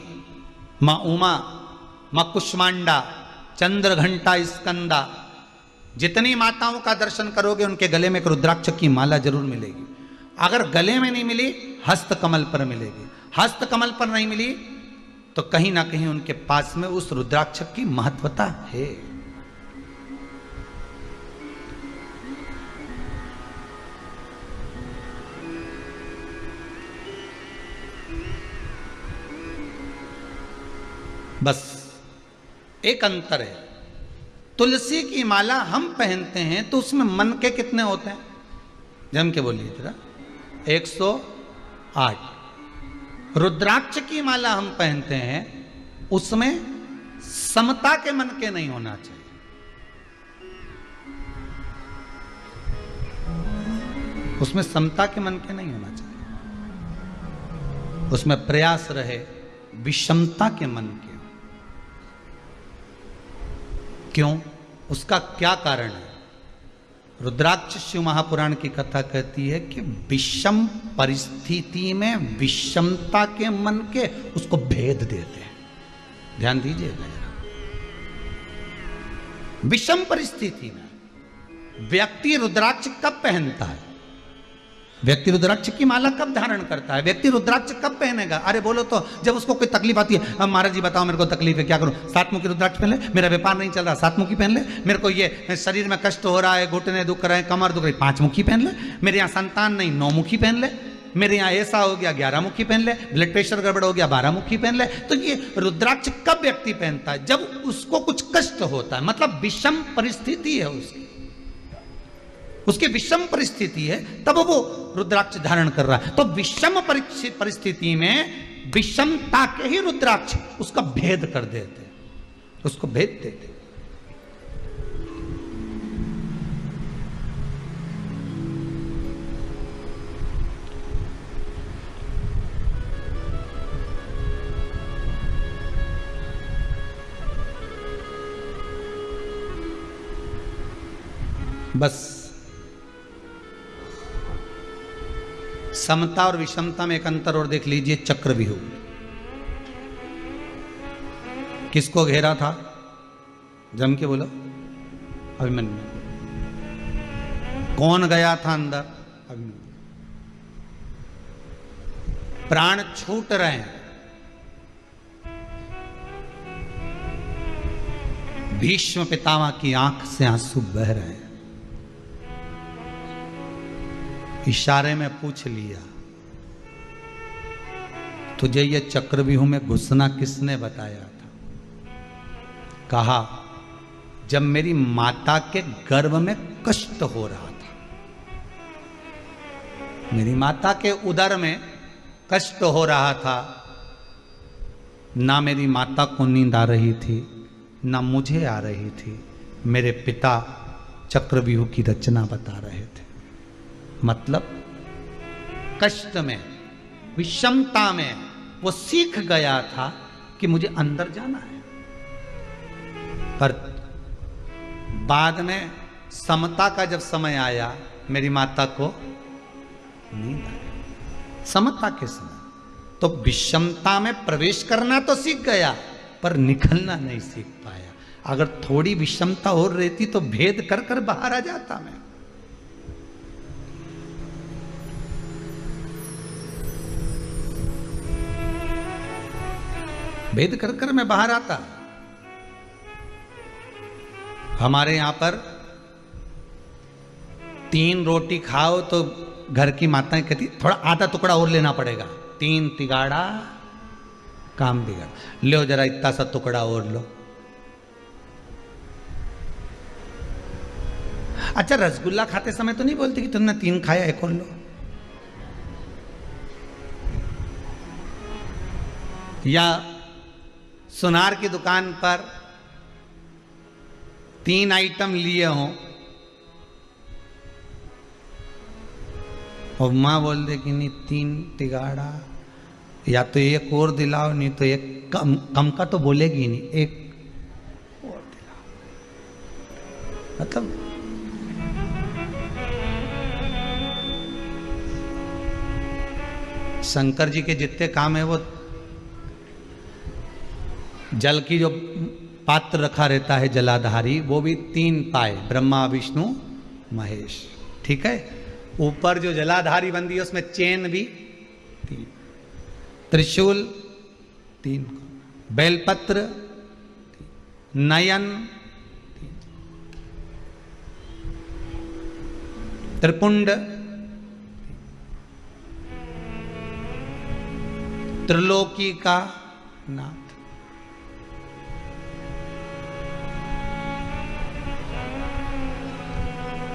मां उमा, मां कुष्मांडा, चंद्र घंटा स्कंदा, जितनी माताओं का दर्शन करोगे उनके गले में एक रुद्राक्ष की माला जरूर मिलेगी। अगर गले में नहीं मिली, हस्त कमल पर मिलेगी। हस्त कमल पर नहीं मिली तो कहीं ना कहीं उनके पास में उस रुद्राक्ष की महत्वता है। बस एक अंतर है, तुलसी की माला हम पहनते हैं तो उसमें मन के कितने होते हैं? जम के बोलिए जरा। 108। रुद्राक्ष की माला हम पहनते हैं, उसमें समता के मन के नहीं होना चाहिए। उसमें समता के मन के नहीं होना चाहिए, उसमें प्रयास रहे विषमता के मन के। क्यों? उसका क्या कारण है? रुद्राक्ष शिव महापुराण की कथा कहती है कि विषम परिस्थिति में विषमता के मन के उसको भेद देते हैं। ध्यान दीजिएगा जरा। विषम परिस्थिति में व्यक्ति रुद्राक्ष कब पहनता है? व्यक्ति रुद्राक्ष की माला कब धारण करता है? व्यक्ति रुद्राक्ष कब पहनेगा? अरे बोलो तो, जब उसको कोई तकलीफ आती है। अब महाराज जी बताओ मेरे को तकलीफ है, क्या करूं? 7 मुखी रुद्राक्ष पहन ले, मेरा व्यापार नहीं चल रहा, 7 मुखी पहन ले। मेरे को ये शरीर में कष्ट हो रहा है, घुटने दुख रहे हैं, कमर दुख रही, 5 मुखी पहन ले। मेरे यहाँ संतान नहीं, 9 मुखी पहन ले। मेरे यहाँ ऐसा हो गया, 11 मुखी पहन ले। ब्लड प्रेशर गड़बड़ हो गया, 12 मुखी पहन ले। तो ये रुद्राक्ष कब व्यक्ति पहनता है? जब उसको कुछ कष्ट होता है, मतलब विषम परिस्थिति है उसकी विषम परिस्थिति है, तब वो रुद्राक्ष धारण कर रहा है। तो विषम परिस्थिति में विषमता के ही रुद्राक्ष उसका भेद कर देते, उसको भेद देते। बस समता और विषमता में एक अंतर और देख लीजिए। चक्रव्यूह किसको घेरा था? जम के बोलो। अभिमन्यु। कौन गया था अंदर? अभिमन्यु। प्राण छूट रहे हैं, भीष्म पितामह की आंख से आंसू बह रहे हैं। इशारे में पूछ लिया, तुझे ये चक्रव्यूह में घुसना किसने बताया था? कहा, जब मेरी माता के गर्भ में कष्ट हो रहा था, मेरी माता के उदर में कष्ट हो रहा था, ना मेरी माता को नींद आ रही थी, ना मुझे आ रही थी। मेरे पिता चक्रव्यूह की रचना बता रहे थे। मतलब कष्ट में, विषमता में वो सीख गया था कि मुझे अंदर जाना है। पर बाद में समता का जब समय आया, मेरी माता को नींद आई। समता के समय तो विषमता में प्रवेश करना तो सीख गया, पर निकलना नहीं सीख पाया। अगर थोड़ी विषमता और रहती तो भेद कर कर बाहर आ जाता मैं। भेद कर कर मैं बाहर आता। हमारे यहां पर 3 रोटी खाओ तो घर की माताएं कहती थोड़ा आधा टुकड़ा और लेना पड़ेगा। 3 तिगाड़ा काम बिगड़, लो जरा इतना सा टुकड़ा और लो। अच्छा, रसगुल्ला खाते समय तो नहीं बोलती कि तुमने 3 खाया, एक और लो। या सुनार की दुकान पर 3 आइटम लिए हों और माँ बोल दे कि नहीं 3 तिगाड़ा, या तो एक और दिलाओ, नहीं तो एक कम का तो बोलेगी नहीं, एक और दिलाओ। मतलब शंकर जी के जितने काम है, वो जल की जो पात्र रखा रहता है जलाधारी, वो भी 3 पाए, ब्रह्मा विष्णु महेश। ठीक है, ऊपर जो जलाधारी बंदी है उसमें चेन भी 3, त्रिशूल 3, बेलपत्र, नयन 3, त्रिपुंड, त्रिलोकी का नाथ।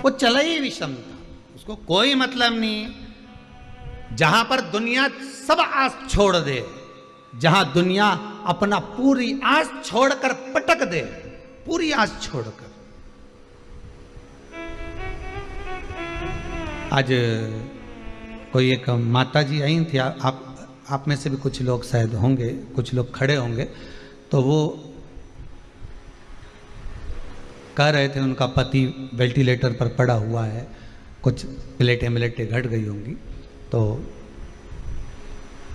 वो चला ही विषमता, उसको कोई मतलब नहीं। जहां पर दुनिया सब आस छोड़ दे, जहां दुनिया अपना पूरी आस छोड़कर पटक दे, पूरी आस छोड़कर। आज कोई एक माता जी आई थी, आप में से भी कुछ लोग शायद होंगे, कुछ लोग खड़े होंगे, तो वो कह रहे थे उनका पति वेंटिलेटर पर पड़ा हुआ है, कुछ प्लेटें घट गई होंगी। तो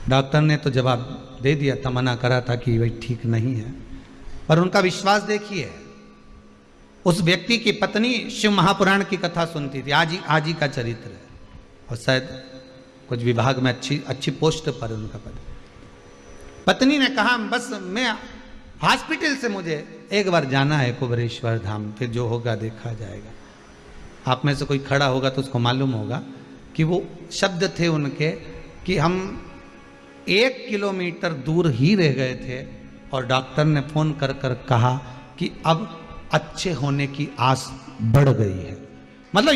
डॉक्टर ने तो जवाब दे दिया था, मना करा था कि वही ठीक नहीं है। पर उनका विश्वास देखिए, उस व्यक्ति की पत्नी शिव महापुराण की कथा सुनती थी, आज ही का चरित्र है, और शायद कुछ विभाग में अच्छी पोस्ट पर उनका पद। पत्नी ने कहा, बस मैं हॉस्पिटल से मुझे एक बार जाना है कुबेरेश्वर धाम, फिर जो होगा देखा जाएगा। आप में से कोई खड़ा होगा तो उसको मालूम होगा कि वो शब्द थे उनके कि हम 1 किलोमीटर दूर ही रह गए थे और डॉक्टर ने फोन कर कर कहा कि अब अच्छे होने की आस बढ़ गई है। मतलब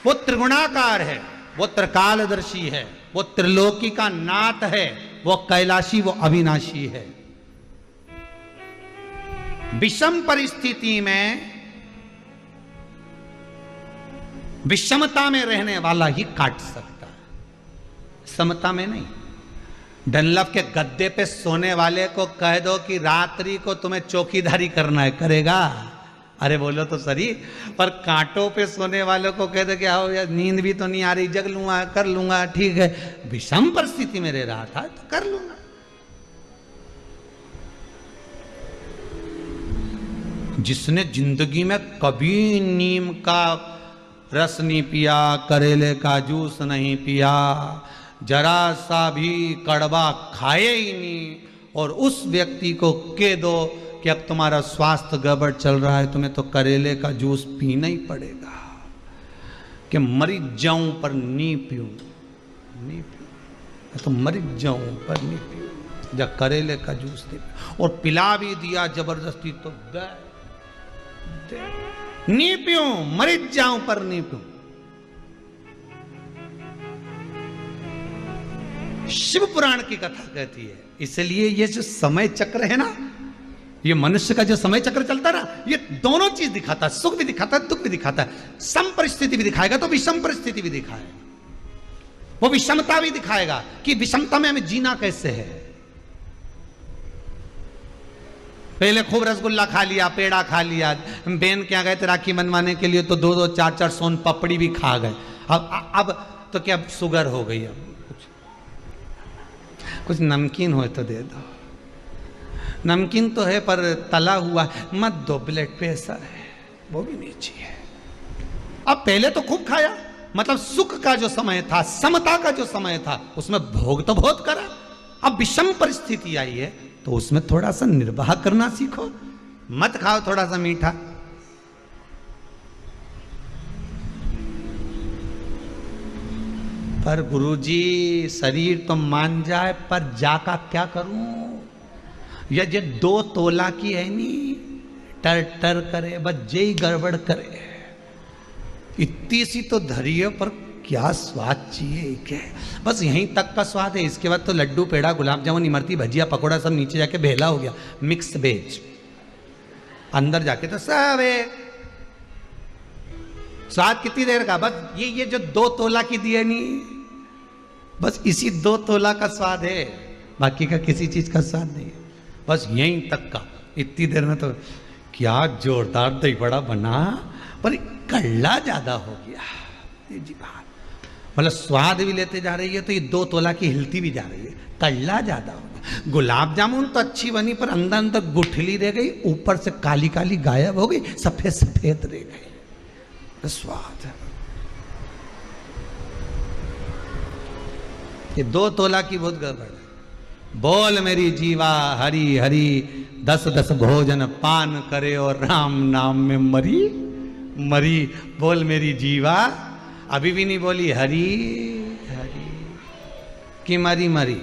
वो त्रिगुणाकार है, वो त्रिकालदर्शी है, वो त्रिलोकी का नाथ है, वो कैलाशी, वो अविनाशी है। विषम परिस्थिति में, विषमता में रहने वाला ही काट सकता है, समता में नहीं। डनलप के गद्दे पे सोने वाले को कह दो कि रात्रि को तुम्हें चौकीदारी करना है, करेगा? अरे बोलो तो सही। पर कांटों पे सोने वाले को कह दो कि आओ यार नींद भी तो नहीं आ रही, जग लूंगा, कर लूंगा, ठीक है। विषम परिस्थिति में रह रहा था तो कर लूंगा। जिसने जिंदगी में कभी नीम का रस नहीं पिया, करेले का जूस नहीं पिया, जरा सा भी कड़वा खाए ही नहीं, और उस व्यक्ति को कह दो कि अब तुम्हारा स्वास्थ्य गड़बड़ चल रहा है, तुम्हें तो करेले का जूस पीना ही पड़ेगा, कि मरी जाऊं पर नहीं पीऊं, नहीं पीऊं, तो मरी जाऊं पर नहीं पीऊं, जब करेले का जूस दे, और पिला भी दिया जबरदस्ती तो दे, नहीं पीऊं, मरी जाऊं पर नहीं पीऊं। शिव पुराण की कथा कहती है। इसलिए ये जो समय चक्र है ना, ये मनुष्य का जो समय चक्र चलता है ना, ये दोनों चीज दिखाता है, सुख भी दिखाता है, दुख भी दिखाता है। सम परिस्थिति भी दिखाएगा तो विषम परिस्थिति भी दिखाएगा, वो विषमता भी दिखाएगा कि विषमता में हमें जीना कैसे है। पहले खूब रसगुल्ला खा लिया, पेड़ा खा लिया, बहन के यहाँ गए थे राखी बनवाने के लिए तो 2-2, 4-4 सोन पपड़ी भी खा गए। अब तो क्या शुगर हो गई, अब कुछ नमकीन हो तो दे दो। नमकीन तो है पर तला हुआ मत दो, ब्लड प्रेशर है, वो भी नहीं चाहिए। अब पहले तो खूब खाया, मतलब सुख का जो समय था, समता का जो समय था, उसमें भोग तो बहुत करा। अब विषम परिस्थिति आई है तो उसमें थोड़ा सा निर्वाह करना सीखो, मत खाओ थोड़ा सा मीठा। पर गुरुजी शरीर तो मान जाए, पर जाका क्या करूं? ये 2 तोला की है नी, टर टर करे, बस जे गड़बड़ करे, इतनी सी तो धरिए, पर क्या स्वाद चाहिए क्या? बस यहीं तक का स्वाद है, इसके बाद तो लड्डू, पेड़ा, गुलाब जामुन, इमरती, भजिया, पकोड़ा सब नीचे जाके भेला हो गया, मिक्स वेज। अंदर जाके तो सब है स्वाद। कितनी देर का? बस ये जो 2 तोला की दी है नी, बस इसी 2 तोला का स्वाद है, बाकी का किसी चीज का स्वाद नहीं है, बस यहीं तक का। इतनी देर में तो क्या जोरदार दही बड़ा बना, पर कड़ला ज्यादा हो गया जी बात। मतलब स्वाद भी लेते जा रही है तो ये 2 तोला की हिलती भी जा रही है, कड़ला ज्यादा हो गया। गुलाब जामुन तो अच्छी बनी पर अंदर अंदर गुठली रह गई, ऊपर से काली काली गायब हो गई, सफेद सफेद रह गई। स्वाद ये 2 तोला की बहुत गड़बड़ है। बोल मेरी जीवा हरि हरि, 10-10 भोजन पान करे और राम नाम में मरी मरी। बोल मेरी जीवा, अभी भी नहीं बोली हरि हरि कि मरी मरी,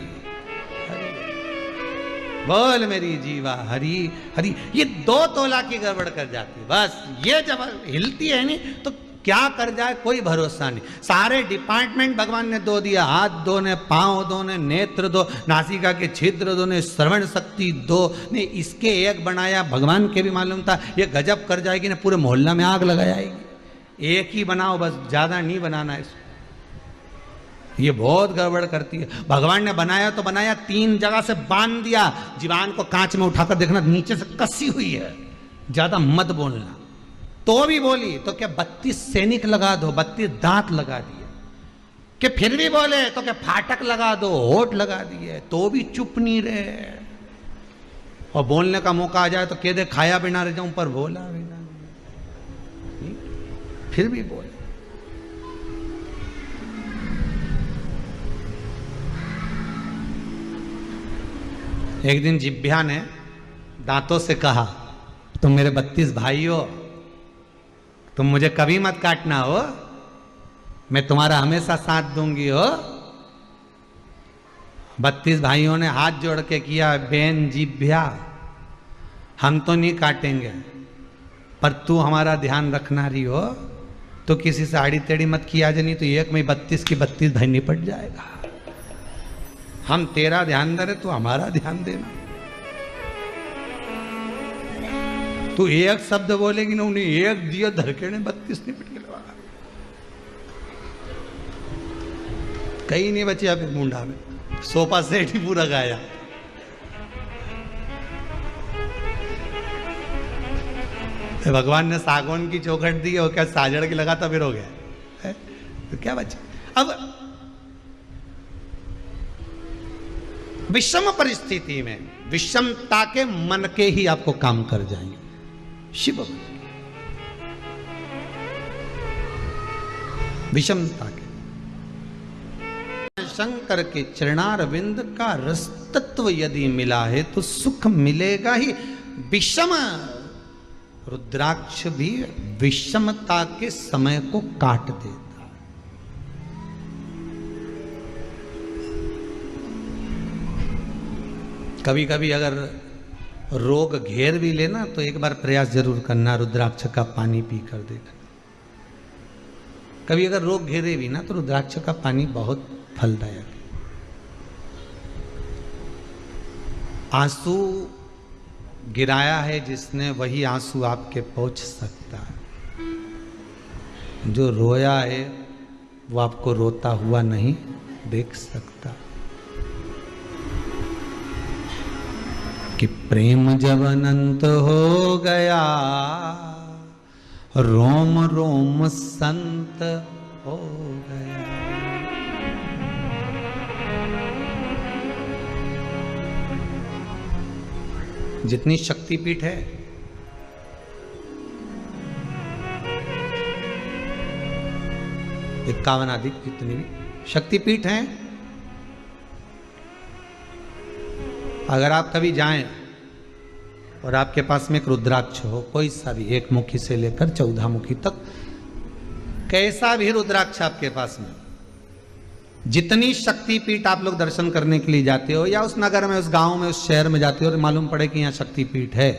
बोल मेरी जीवा हरि हरि। ये 2 तोला की गड़बड़ कर जाती, बस ये जब हिलती है नहीं तो क्या कर जाए कोई भरोसा नहीं। सारे डिपार्टमेंट भगवान ने दो दिया, हाथ दो ने, पांव दो ने, नेत्र दो, नासिका के छिद्र दो ने, श्रवण शक्ति दो ने, इसके एक बनाया। भगवान के भी मालूम था ये गजब कर जाएगी ना, पूरे मोहल्ला में आग लगा जाएगी। एक ही बनाओ बस, ज्यादा नहीं बनाना है, ये बहुत गड़बड़ करती है। भगवान ने बनाया तो बनाया, 3 जगह से बांध दिया। जीवान को कांच में उठाकर देखना, नीचे से कसी हुई है, ज्यादा मत बोलना। तो भी बोली तो क्या 32 सैनिक लगा दो, 32 दांत लगा दिए। कि फिर भी बोले तो क्या फाटक लगा दो, होठ लगा दिए, तो भी चुप नहीं रहे। और बोलने का मौका आ जाए तो कह दे खाया बिना रह जाऊं, पर बोला बिना, फिर भी बोले। एक दिन जिभ्या ने दांतों से कहा, तुम मेरे 32 भाई हो, तुम मुझे कभी मत काटना हो, मैं तुम्हारा हमेशा साथ दूंगी हो। 32 भाइयों ने हाथ जोड़ के किया, बेन जिभ्या हम तो नहीं काटेंगे, पर तू हमारा ध्यान रखना रही हो, तो किसी से आड़ी टेढ़ी मत किया, नहीं तो एक में 32 की 32 धरनी पड़ जाएगा। हम तेरा ध्यान दे रहे, तू हमारा ध्यान देना। तू एक शब्द बोलेगी ना, उन्हें एक दिया धरके ने 32 ने पिट के लगा, कहीं नहीं बचे आप मुंडा में, सोफा सेट ही पूरा गाया। भगवान ने सागौन की चौखट दी और क्या साजड़ की लगाता फिर हो गया है? तो क्या बचा? अब विषम परिस्थिति में विषमता के मन के ही आपको काम कर जाएंगे। शिव विषमता के शंकर के चरणारविंद का रस तत्व यदि मिला है तो सुख मिलेगा ही। विषम रुद्राक्ष भी विषमता के समय को काट देता है। कभी कभी अगर रोग घेर भी लेना तो एक बार प्रयास जरूर करना, रुद्राक्ष का पानी पी कर देखना। कभी अगर रोग घेरे भी ना तो रुद्राक्ष का पानी बहुत फलदायक है। आंसू गिराया है जिसने, वही आंसू आपके पहुंच सकता है। जो रोया है वो आपको रोता हुआ नहीं देख सकता। कि प्रेम जब अनंत हो गया, रोम रोम संत हो गया। जितनी शक्तिपीठ है, इक्यावन अधिक जितनी भी शक्तिपीठ हैं, अगर आप कभी जाएं और आपके पास में एक रुद्राक्ष हो, कोई सा भी, 1 मुखी से लेकर 14 मुखी तक, कैसा भी रुद्राक्ष आपके पास में, जितनी शक्तिपीठ आप लोग दर्शन करने के लिए जाते हो या उस नगर में, उस गांव में, उस शहर में जाते हो और मालूम पड़े कि यहाँ शक्तिपीठ है,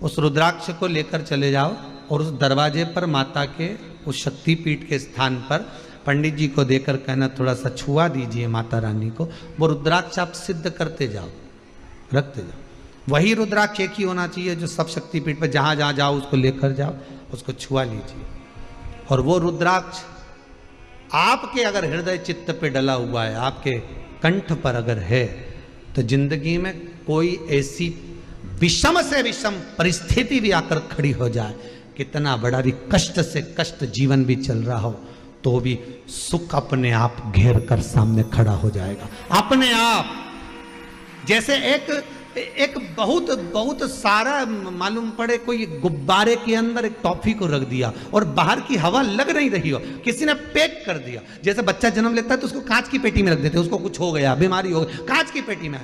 उस रुद्राक्ष को लेकर चले जाओ और उस दरवाजे पर माता के उस शक्तिपीठ के स्थान पर पंडित जी को देकर कहना थोड़ा सा छुआ दीजिए माता रानी को। वो रुद्राक्ष आप सिद्ध करते जाओ, रखते जाओ। वही रुद्राक्ष एक ही होना चाहिए जो सब शक्तिपीठ पर जहाँ जहाँ जाओ उसको लेकर जाओ, उसको छुआ लीजिए। और वो रुद्राक्ष आपके अगर हृदय चित्त पे डला हुआ है, आपके कंठ पर अगर है, तो जिंदगी में कोई ऐसी विषम से विषम परिस्थिति भी आकर खड़ी हो जाए, कितना बड़ा भी कष्ट से कष्ट जीवन भी चल रहा हो, तो भी सुख अपने आप घेर कर सामने खड़ा हो जाएगा अपने आप। जैसे एक बहुत बहुत सारा मालूम पड़े कोई गुब्बारे के अंदर एक टॉफी को रख दिया और बाहर की हवा लग नहीं रही हो, किसी ने पैक कर दिया। जैसे बच्चा जन्म लेता है तो उसको कांच की पेटी में रख देते हैं, उसको कुछ हो गया, बीमारी हो गई, कांच की पेटी में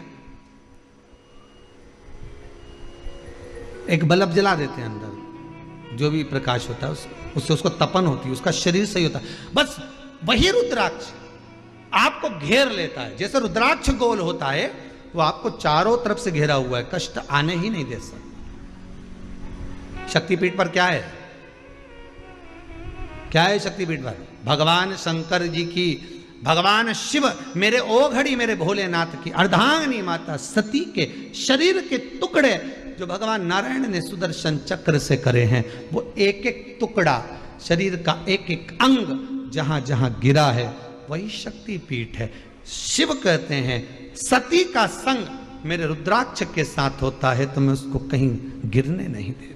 एक बल्ब जला देते हैं, अंदर जो भी प्रकाश होता है उससे उसको तपन होती है, उसका शरीर सही होता है। बस वही रुद्राक्ष आपको घेर लेता है। जैसे रुद्राक्ष गोल होता है, वो आपको चारों तरफ से घेरा हुआ है, कष्ट आने ही नहीं दे सकता। शक्तिपीठ पर क्या है? क्या है शक्तिपीठ पर? भगवान शंकर जी की, भगवान शिव, मेरे ओघड़ी मेरे भोलेनाथ की अर्धांगिनी माता सती के शरीर के टुकड़े जो भगवान नारायण ने सुदर्शन चक्र से करे हैं, वो एक एक टुकड़ा शरीर का, एक एक अंग जहां जहां गिरा है, वही शक्तिपीठ है। शिव कहते हैं सती का संग मेरे रुद्राक्ष के साथ होता है तो मैं उसको कहीं गिरने नहीं देता।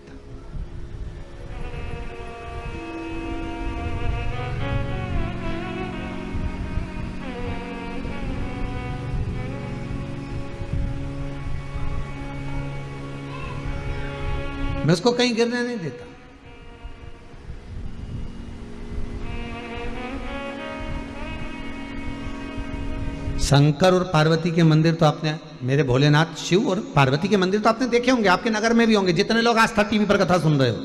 मैं उसको कहीं गिरने नहीं देता। शंकर और पार्वती के मंदिर तो आपने, मेरे भोलेनाथ शिव और पार्वती के मंदिर तो आपने देखे होंगे, आपके नगर में भी होंगे। जितने लोग आस्था टीवी पर कथा सुन रहे हो,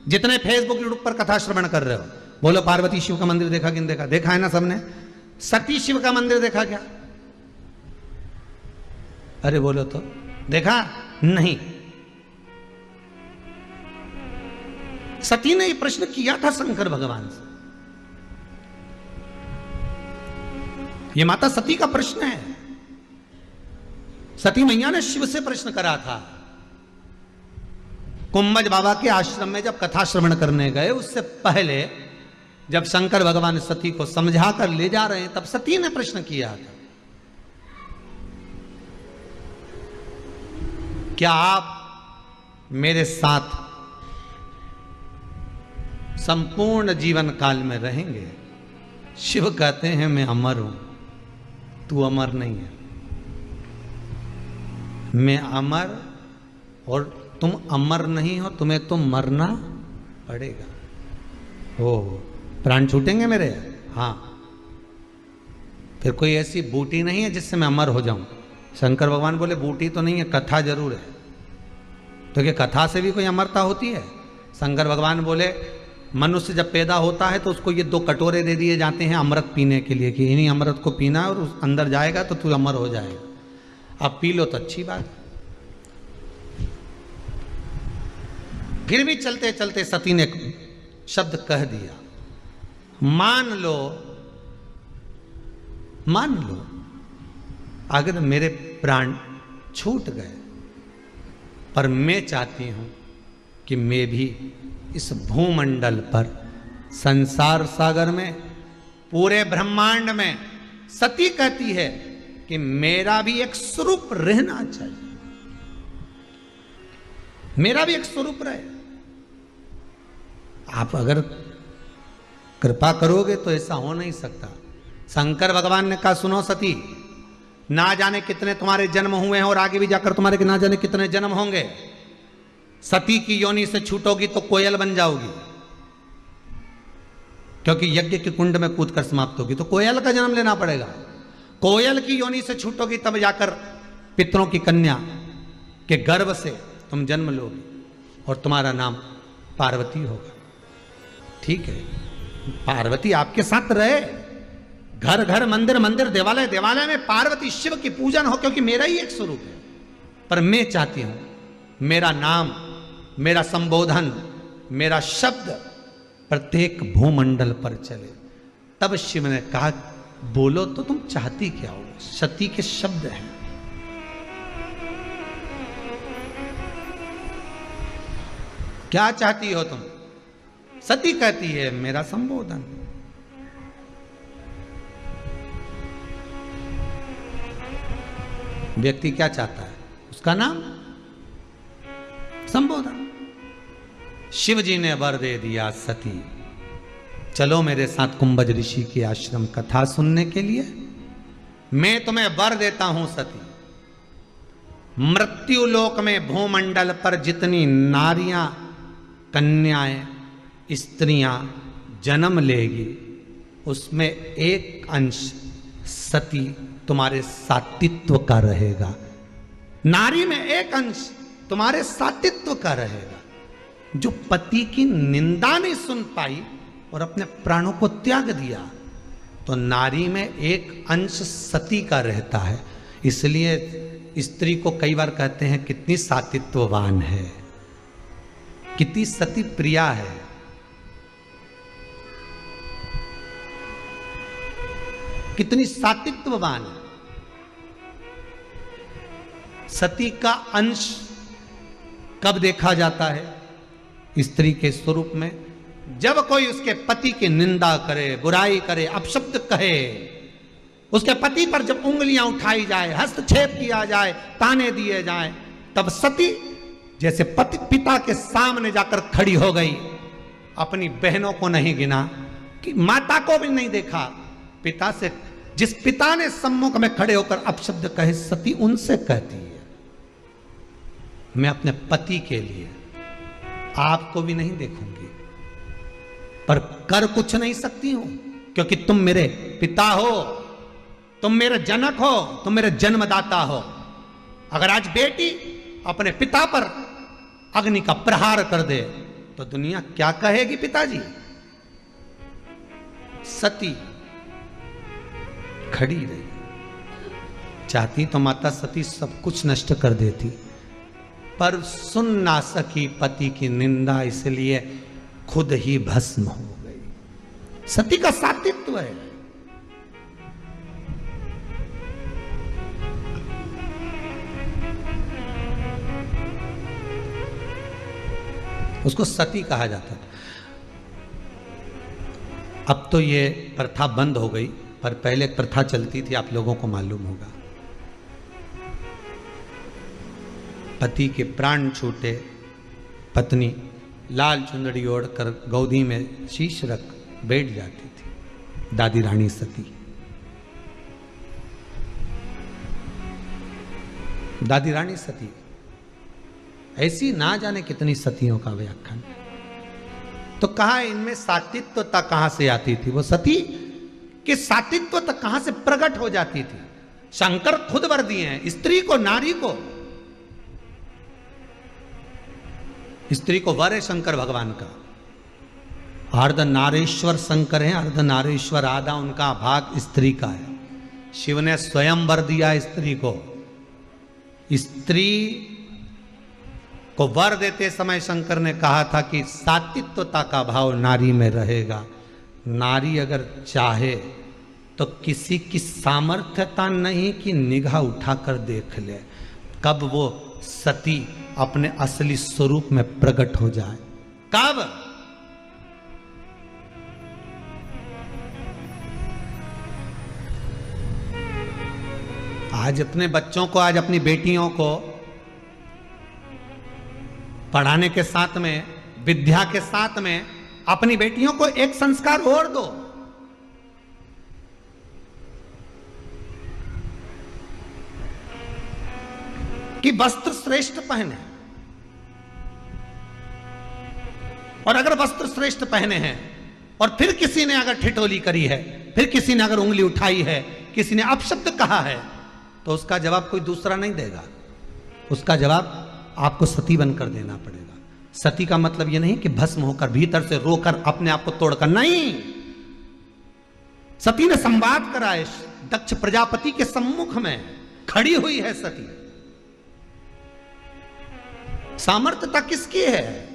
जितने फेसबुक यूट्यूब पर कथा श्रवण कर रहे हो, बोलो पार्वती शिव का मंदिर देखा कि नहीं देखा? देखा है ना सबने। सती शिव का मंदिर देखा क्या? अरे बोलो तो, देखा नहीं? सती ने ये प्रश्न किया था शंकर भगवान से, ये माता सती का प्रश्न है। सती मैया ने शिव से प्रश्न करा था। कुंभज बाबा के आश्रम में जब कथा श्रवण करने गए, उससे पहले जब शंकर भगवान सती को समझा कर ले जा रहे हैं, तब सती ने प्रश्न किया था, क्या आप मेरे साथ संपूर्ण जीवन काल में रहेंगे? शिव कहते हैं मैं अमर हूं, तू अमर नहीं है। मैं अमर और तुम अमर नहीं हो, तुम्हें तो मरना पड़ेगा। ओ प्राण छूटेंगे मेरे? हाँ। फिर कोई ऐसी बूटी नहीं है जिससे मैं अमर हो जाऊं? शंकर भगवान बोले बूटी तो नहीं है, कथा जरूर है। तो क्या कथा से भी कोई अमरता होती है? शंकर भगवान बोले मनुष्य जब पैदा होता है तो उसको ये 2 कटोरे दे दिए जाते हैं अमृत पीने के लिए कि इन्हीं अमृत को पीना और उस अंदर जाएगा तो तू अमर हो जाएगा। अब पी लो तो अच्छी बात। फिर भी चलते चलते सती ने शब्द कह दिया, मान लो अगर मेरे प्राण छूट गए, पर मैं चाहती हूं कि मैं भी इस भूमंडल पर, संसार सागर में, पूरे ब्रह्मांड में, सती कहती है कि मेरा भी एक स्वरूप रहना चाहिए, मेरा भी एक स्वरूप रहे। आप अगर कृपा करोगे तो ऐसा हो नहीं सकता। शंकर भगवान ने कहा सुनो सती, ना जाने कितने तुम्हारे जन्म हुए हैं और आगे भी जाकर तुम्हारे ना जाने कितने जन्म होंगे। सती की योनि से छूटोगी तो कोयल बन जाओगी, क्योंकि यज्ञ के कुंड में कूदकर समाप्त होगी तो कोयल का जन्म लेना पड़ेगा। कोयल की योनि से छूटोगी तब जाकर पितरों की कन्या के गर्भ से तुम जन्म लोगी और तुम्हारा नाम पार्वती होगा। ठीक है, पार्वती आपके साथ रहे, घर घर मंदिर मंदिर देवालय देवालय में पार्वती शिव की पूजन हो, क्योंकि मेरा ही एक स्वरूप है। पर मैं चाहती हूं मेरा नाम, मेरा संबोधन, मेरा शब्द प्रत्येक भूमंडल पर चले। तब शिव ने कहा बोलो तो तुम चाहती क्या हो? सती के शब्द हैं। क्या चाहती हो तुम? सती कहती है मेरा संबोधन। व्यक्ति क्या चाहता है? उसका नाम, संबोधन। शिव जी ने वर दे दिया, सती चलो मेरे साथ कुंभज ऋषि की आश्रम कथा सुनने के लिए। मैं तुम्हें वर देता हूं सती, मृत्यु लोक में भूमंडल पर जितनी नारियां, कन्याएं, स्त्रियां जन्म लेगी, उसमें एक अंश सती तुम्हारे सातित्व का रहेगा। नारी में एक अंश तुम्हारे सातित्व का रहेगा। जो पति की निंदा नहीं सुन पाई और अपने प्राणों को त्याग दिया, तो नारी में एक अंश सती का रहता है। इसलिए स्त्री को कई बार कहते हैं कितनी सातित्ववान है, कितनी सती प्रिया है। कितनी सातित्ववान है। सती का अंश कब देखा जाता है? स्त्री के स्वरूप में। जब कोई उसके पति की निंदा करे, बुराई करे, अपशब्द कहे, उसके पति पर जब उंगलियां उठाई जाए, हस्तक्षेप किया जाए, ताने दिए जाए, तब सती जैसे पति पिता के सामने जाकर खड़ी हो गई। अपनी बहनों को नहीं गिना, कि माता को भी नहीं देखा, पिता से, जिस पिता ने सम्मुख में खड़े होकर अपशब्द कहे, सती उनसे कहती है मैं अपने पति के लिए आपको भी नहीं देखूंगी, पर कर कुछ नहीं सकती हूं, क्योंकि तुम मेरे पिता हो, तुम मेरे जनक हो, तुम मेरे जन्मदाता हो। अगर आज बेटी अपने पिता पर अग्नि का प्रहार कर दे तो दुनिया क्या कहेगी पिताजी? सती खड़ी रही। चाहती तो माता सती सब कुछ नष्ट कर देती, पर सुन ना सकी पति की निंदा, इसलिए खुद ही भस्म हो गई। सती का सातित्व है। उसको सती कहा जाता था। अब तो ये प्रथा बंद हो गई, पर पहले एक प्रथा चलती थी, आप लोगों को मालूम होगा। पति के प्राण छूटे, पत्नी लाल चुंदड़ी ओढ़कर गोदी में शीश रख बैठ जाती थी, दादी रानी सती। दादी रानी सती, ऐसी ना जाने कितनी सतियों का व्याख्यान। तो कहा इनमें सातित्वता कहां से आती थी? वो सती कि सातित्वता कहां से प्रकट हो जाती थी? शंकर खुद वर दिए हैं स्त्री को, नारी को। स्त्री को वर है शंकर भगवान का। अर्ध नारेश्वर शंकर है, अर्ध नारेश्वर, आधा उनका भाग स्त्री का है। शिव ने स्वयं वर दिया स्त्री को। स्त्री को वर देते समय शंकर ने कहा था कि सात्विकता का भाव नारी में रहेगा। नारी अगर चाहे तो किसी की सामर्थ्यता नहीं कि निगाह उठाकर देख ले, कब वो सती अपने असली स्वरूप में प्रकट हो जाए। कब? आज अपने बच्चों को, आज अपनी बेटियों को पढ़ाने के साथ में, विद्या के साथ में अपनी बेटियों को एक संस्कार और दो। कि वस्त्र श्रेष्ठ पहने, और अगर वस्त्र श्रेष्ठ पहने हैं और फिर किसी ने अगर ठिठोली करी है, फिर किसी ने अगर उंगली उठाई है, किसी ने अपशब्द कहा है, तो उसका जवाब कोई दूसरा नहीं देगा। उसका जवाब आपको सती बनकर देना पड़ेगा। सती का मतलब यह नहीं कि भस्म होकर, भीतर से रोकर, अपने आप को तोड़कर, नहीं। सती ने संवाद कराए, दक्ष प्रजापति के सम्मुख में खड़ी हुई है सती। सामर्थ्यता किसकी है?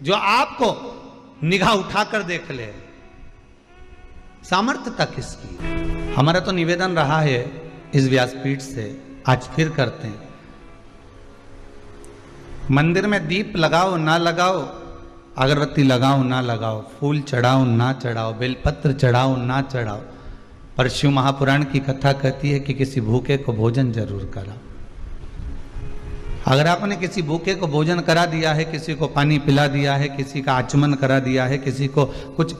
जो आपको निगाह उठाकर देख ले। सामर्थ्यता किसकी? हमारा तो निवेदन रहा है इस व्यासपीठ से, आज फिर करते हैं। मंदिर में दीप लगाओ ना लगाओ, अगरबत्ती लगाओ ना लगाओ, फूल चढ़ाओ ना चढ़ाओ, बेलपत्र चढ़ाओ ना चढ़ाओ, पर शिव महापुराण की कथा कहती है कि किसी भूखे को भोजन जरूर कराओ। अगर आपने किसी भूखे को भोजन करा दिया है, किसी को पानी पिला दिया है, किसी का आचमन करा दिया है, किसी को कुछ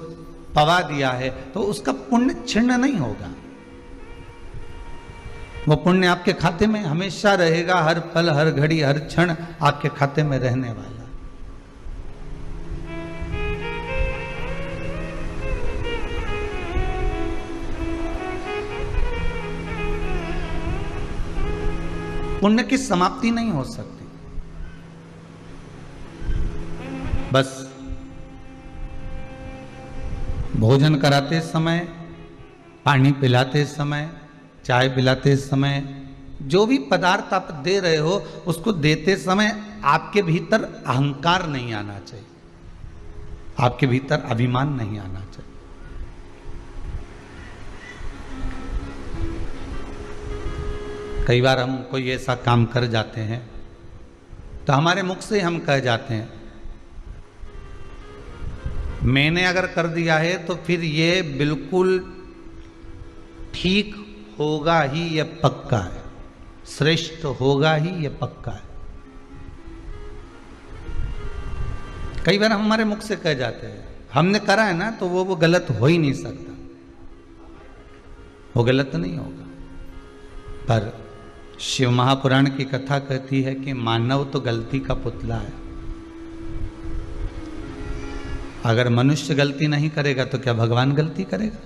पवा दिया है, तो उसका पुण्य छिन्न नहीं होगा। वो पुण्य आपके खाते में हमेशा रहेगा, हर पल, हर घड़ी, हर क्षण आपके खाते में रहने वाला। पुण्य की समाप्ति नहीं हो सकती। बस भोजन कराते समय, पानी पिलाते समय, चाय पिलाते समय, जो भी पदार्थ आप दे रहे हो, उसको देते समय आपके भीतर अहंकार नहीं आना चाहिए, आपके भीतर अभिमान नहीं आना चाहिए। कई बार हम कोई ऐसा काम कर जाते हैं तो हमारे मुख से हम कह जाते हैं, मैंने अगर कर दिया है तो फिर ये बिल्कुल ठीक होगा ही, ये पक्का है, श्रेष्ठ होगा ही, ये पक्का है। कई बार हमारे मुख से कह जाते हैं, हमने करा है ना, तो वो गलत हो ही नहीं सकता, वो गलत नहीं होगा। पर शिव महापुराण की कथा कहती है कि मानव तो गलती का पुतला है। अगर मनुष्य गलती नहीं करेगा तो क्या भगवान गलती करेगा?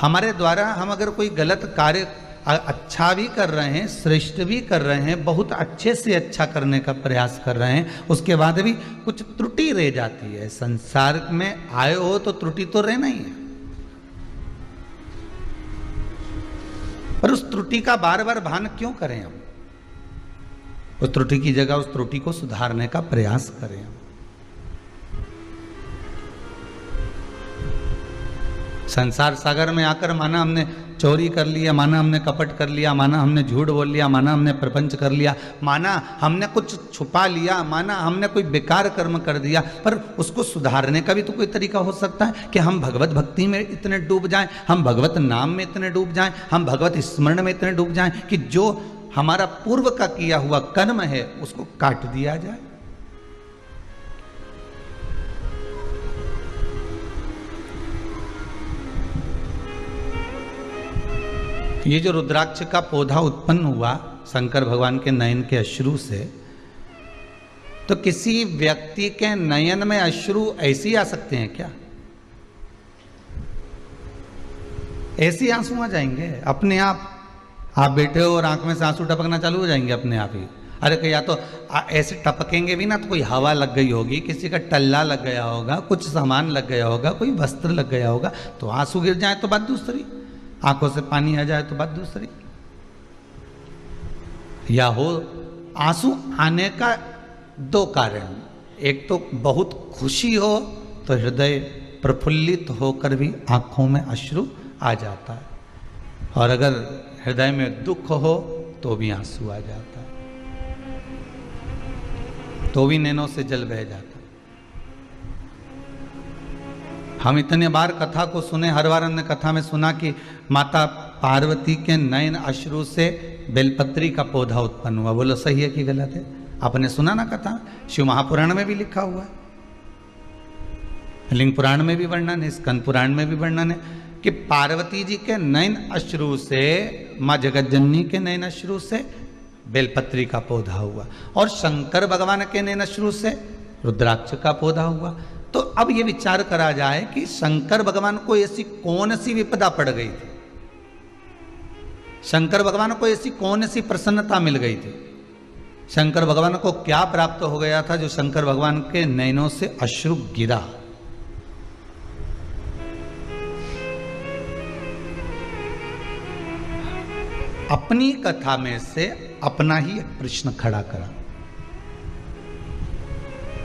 हमारे द्वारा हम अगर कोई गलत कार्य अच्छा भी कर रहे हैं, श्रेष्ठ भी कर रहे हैं, बहुत अच्छे से अच्छा करने का प्रयास कर रहे हैं, उसके बाद भी कुछ त्रुटि रह जाती है। संसार में आए हो तो त्रुटि तो रहना ही है, पर उस त्रुटि का बार बार भान क्यों करें हम? उस त्रुटि की जगह उस त्रुटि को सुधारने का प्रयास करें हम। संसार सागर में आकर माना हमने चोरी कर लिया, माना हमने कपट कर लिया, माना हमने झूठ बोल लिया, माना हमने प्रपंच कर लिया, माना हमने कुछ छुपा लिया, माना हमने कोई बेकार कर्म कर दिया, पर उसको सुधारने का भी तो कोई तरीका हो सकता है कि हम भगवत भक्ति में इतने डूब जाएं, हम भगवत नाम में इतने डूब जाएं, हम भगवत स्मरण में इतने डूब जाएं कि जो हमारा पूर्व का किया हुआ कर्म है उसको काट दिया जाए। ये जो रुद्राक्ष का पौधा उत्पन्न हुआ शंकर भगवान के नयन के अश्रु से, तो किसी व्यक्ति के नयन में अश्रु ऐसे ही आ सकते हैं क्या? ऐसे ही आंसू आ जाएंगे अपने आप? आप बैठे हो और आंख में से आंसू टपकना चालू हो जाएंगे अपने आप ही? अरे कि या तो ऐसे टपकेंगे भी ना तो कोई हवा लग गई होगी, किसी का टल्ला लग गया होगा, कुछ सामान लग गया होगा, कोई वस्त्र लग गया होगा, तो आंसू गिर जाए तो बात दूसरी, आंखों से पानी आ जाए तो बात दूसरी। या हो आंसू आने का दो कारण, एक तो बहुत खुशी हो तो हृदय प्रफुल्लित होकर भी आंखों में अश्रु आ जाता है, और अगर हृदय में दुख हो तो भी आंसू आ जाता है, तो भी नैनों से जल बह जाता है। हम इतने बार कथा को सुने, हर बार हमने कथा में सुना कि माता पार्वती के नयन अश्रु से बेलपत्री का पौधा उत्पन्न हुआ। बोलो सही है कि गलत है? आपने सुना ना कथा? शिव महापुराण में भी लिखा हुआ है, लिंग पुराण में भी वर्णन है, स्कंद पुराण में भी वर्णन है कि पार्वती जी के नयन अश्रु से, माँ जगतजननी के नयन अश्रु से बेलपत्री का पौधा हुआ, और शंकर भगवान के नयन अश्रु से रुद्राक्ष का पौधा हुआ। तो अब ये विचार करा जाए कि शंकर भगवान को ऐसी कौन सी विपदा पड़ गई थी, शंकर भगवान को ऐसी कौन सी प्रसन्नता मिल गई थी, शंकर भगवान को क्या प्राप्त हो गया था जो शंकर भगवान के नयनों से अश्रु गिरा? अपनी कथा में से अपना ही एक प्रश्न खड़ा करा।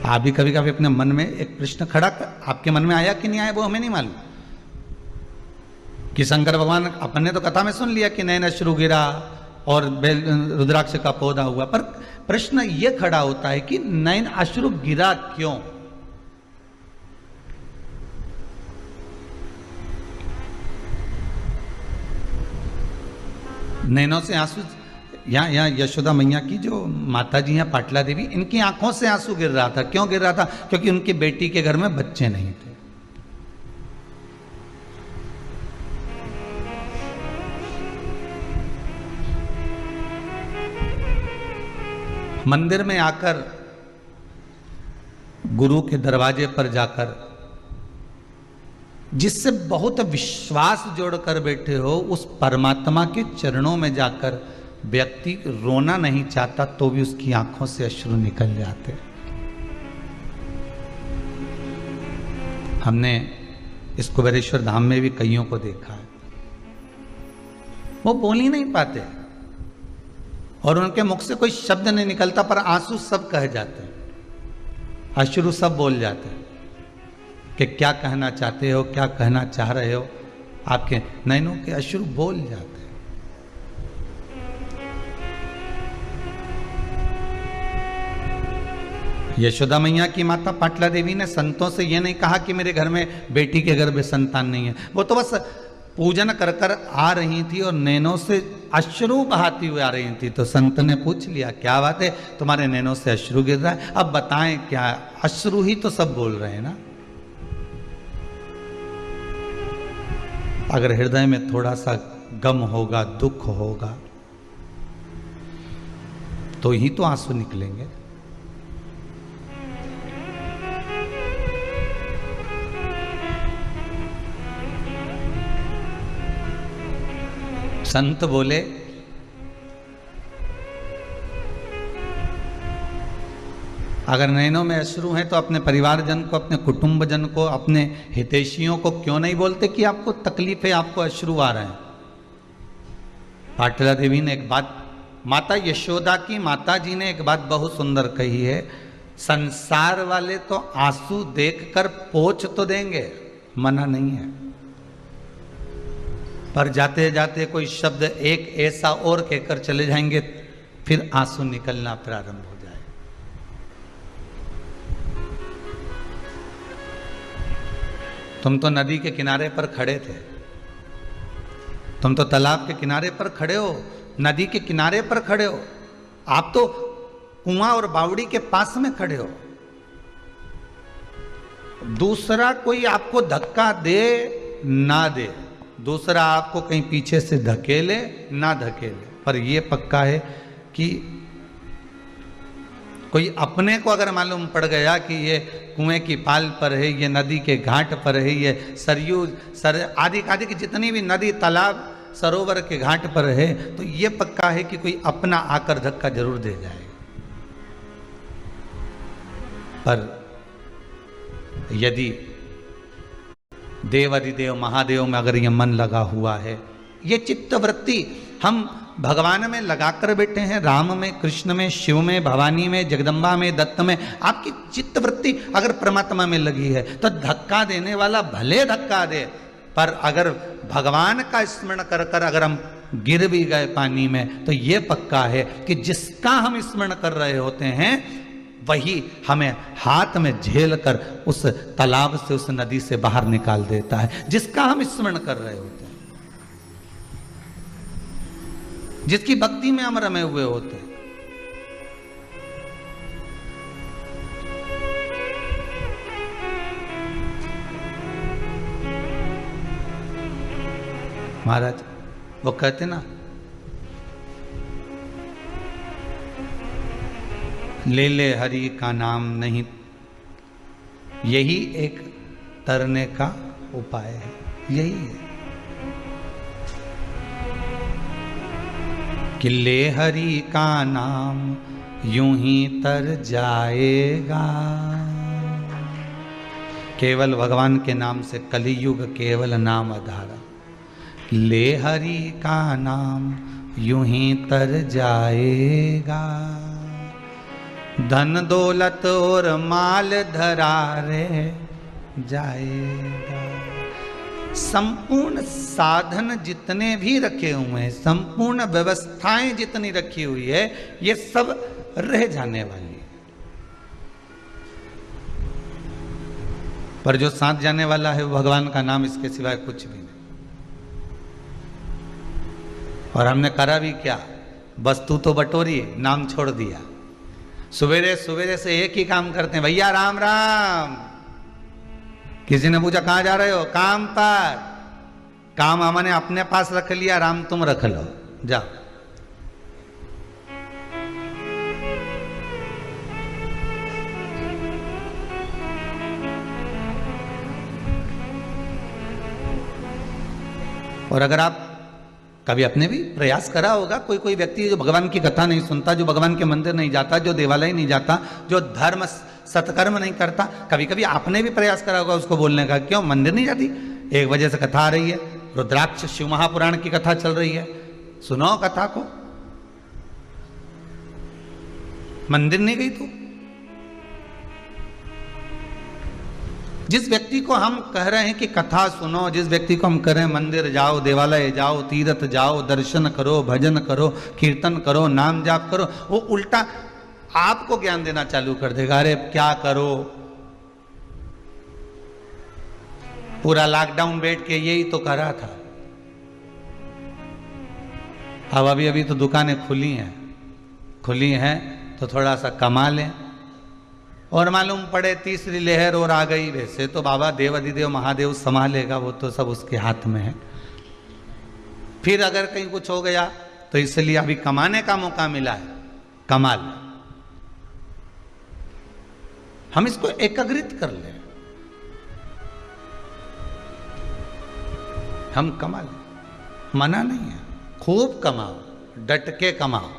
आप भी कभी कभी अपने मन में एक प्रश्न खड़ा आपके मन में आया कि नहीं आया वो हमें नहीं मालूम, कि शंकर भगवान, अपने तो कथा में सुन लिया कि नयन अश्रु गिरा और रुद्राक्ष का पौधा हुआ, पर प्रश्न ये खड़ा होता है कि नयन अश्रु गिरा क्यों? नैनों से आंसू, यहाँ यशोदा मैया की जो माता जी हैं पाटला देवी, इनकी आंखों से आंसू गिर रहा था। क्यों गिर रहा था? क्योंकि उनकी बेटी के घर में बच्चे नहीं थे। मंदिर में आकर, गुरु के दरवाजे पर जाकर, जिससे बहुत विश्वास जोड़कर बैठे हो, उस परमात्मा के चरणों में जाकर व्यक्ति रोना नहीं चाहता तो भी उसकी आंखों से अश्रु निकल जाते। हमने इस कुबेरेश्वर धाम में भी कईयों को देखा है, वो बोल ही नहीं पाते और उनके मुख से कोई शब्द नहीं निकलता, पर आंसू सब कह जाते हैं, अश्रु सब बोल जाते हैं कि क्या कहना चाहते हो, क्या कहना चाह रहे हो। आपके नैनों के अश्रु बोल जाते हैं। यशोदा मैया की माता पाटला देवी ने संतों से यह नहीं कहा कि मेरे घर में बेटी के गर्भ में संतान नहीं है, वो तो बस पूजन कर कर आ रही थी और नैनों से अश्रु बहाती हुई आ रही थी। तो संत ने पूछ लिया, क्या बात है, तुम्हारे नैनों से अश्रु गिर रहा है, अब बताएं क्या? अश्रु ही तो सब बोल रहे हैं ना। अगर हृदय में थोड़ा सा गम होगा, दुख होगा, तो ही तो आंसू निकलेंगे। संत बोले, अगर नैनों में अश्रु हैं तो अपने परिवारजन को, अपने कुटुंबजन को, अपने हितैषियों को क्यों नहीं बोलते कि आपको तकलीफ है, आपको अश्रु आ रहे हैं? पाटला देवी ने एक बात, माता यशोदा की माता जी ने एक बात बहुत सुंदर कही है, संसार वाले तो आंसू देखकर पोंछ तो देंगे, मना नहीं है, पर जाते जाते कोई शब्द एक ऐसा और कहकर चले जाएंगे, फिर आंसू निकलना प्रारंभ हो जाए। तुम तो नदी के किनारे पर खड़े थे, तुम तो तालाब के किनारे पर खड़े हो, नदी के किनारे पर खड़े हो, आप तो कुआं और बावड़ी के पास में खड़े हो। दूसरा कोई आपको धक्का दे ना दे, दूसरा आपको कहीं पीछे से धकेले ना धकेले, पर यह पक्का है कि कोई अपने को अगर मालूम पड़ गया कि ये कुएं की पाल पर है, ये नदी के घाट पर है, ये सरयू आदि आदि की जितनी भी नदी तालाब सरोवर के घाट पर है, तो ये पक्का है कि कोई अपना आकर धक्का जरूर दे जाएगा। पर यदि देवाधिदेव महादेव में अगर ये मन लगा हुआ है, ये चित्तवृत्ति हम भगवान में लगाकर बैठे हैं, राम में, कृष्ण में, शिव में, भवानी में, जगदम्बा में, दत्त में, आपकी चित्तवृत्ति अगर परमात्मा में लगी है तो धक्का देने वाला भले धक्का दे, पर अगर भगवान का स्मरण कर कर अगर हम गिर भी गए पानी में, तो ये पक्का है कि जिसका हम स्मरण कर रहे होते हैं वही हमें हाथ में झेल कर उस तालाब से, उस नदी से बाहर निकाल देता है, जिसका हम स्मरण कर रहे होते हैं, जिसकी भक्ति में हम रमे हुए होते हैं। महाराज वो कहते ना, ले ले हरि का नाम नहीं, यही एक तरने का उपाय है, यही है कि ले हरि का नाम यूं ही तर जाएगा। केवल भगवान के नाम से कलियुग केवल नाम आधारा, ले हरि का नाम यूं ही तर जाएगा। धन दौलत और माल धरारे जाएगा। संपूर्ण साधन जितने भी रखे हुए हैं, संपूर्ण व्यवस्थाएं जितनी रखी हुई है, ये सब रह जाने वाली है, पर जो साथ जाने वाला है वो भगवान का नाम, इसके सिवाय कुछ भी नहीं। और हमने करा भी क्या, वस्तु तो बटोरी, नाम छोड़ दिया। सवेरे सवेरे से एक ही काम करते हैं, भैया राम राम। किसी ने पूछा कहां जा रहे हो, काम पर। काम हमने अपने पास रख लिया, राम तुम रख लो, जाओ। और अगर आप कभी अपने भी प्रयास करा होगा, कोई कोई व्यक्ति जो भगवान की कथा नहीं सुनता, जो भगवान के मंदिर नहीं जाता, जो देवालय नहीं जाता, जो धर्म सत्कर्म नहीं करता, कभी कभी आपने भी प्रयास करा होगा उसको बोलने का, क्यों मंदिर नहीं जाती, 1 बजे से कथा आ रही है, रुद्राक्ष शिव महापुराण की कथा चल रही है, सुनो कथा को, मंदिर नहीं गई तू। जिस व्यक्ति को हम कह रहे हैं कि कथा सुनो, जिस व्यक्ति को हम कह रहे हैं मंदिर जाओ, देवालय जाओ, तीर्थ जाओ, दर्शन करो, भजन करो, कीर्तन करो, नाम जाप करो, वो उल्टा आपको ज्ञान देना चालू कर देगा, अरे क्या करो, पूरा लॉकडाउन बैठ के यही तो करा था, अब अभी अभी तो दुकानें खुली हैं तो थोड़ा सा कमा लें, और मालूम पड़े तीसरी लहर और आ गई, वैसे तो बाबा देवाधिदेव महादेव संभालेगा, वो तो सब उसके हाथ में है। फिर अगर कहीं कुछ हो गया तो इसलिए अभी कमाने का मौका मिला है, कमा ले, हम इसको एकाग्रित कर लें, हम कमा लें, मना नहीं है, खूब कमाओ, डट के कमाओ।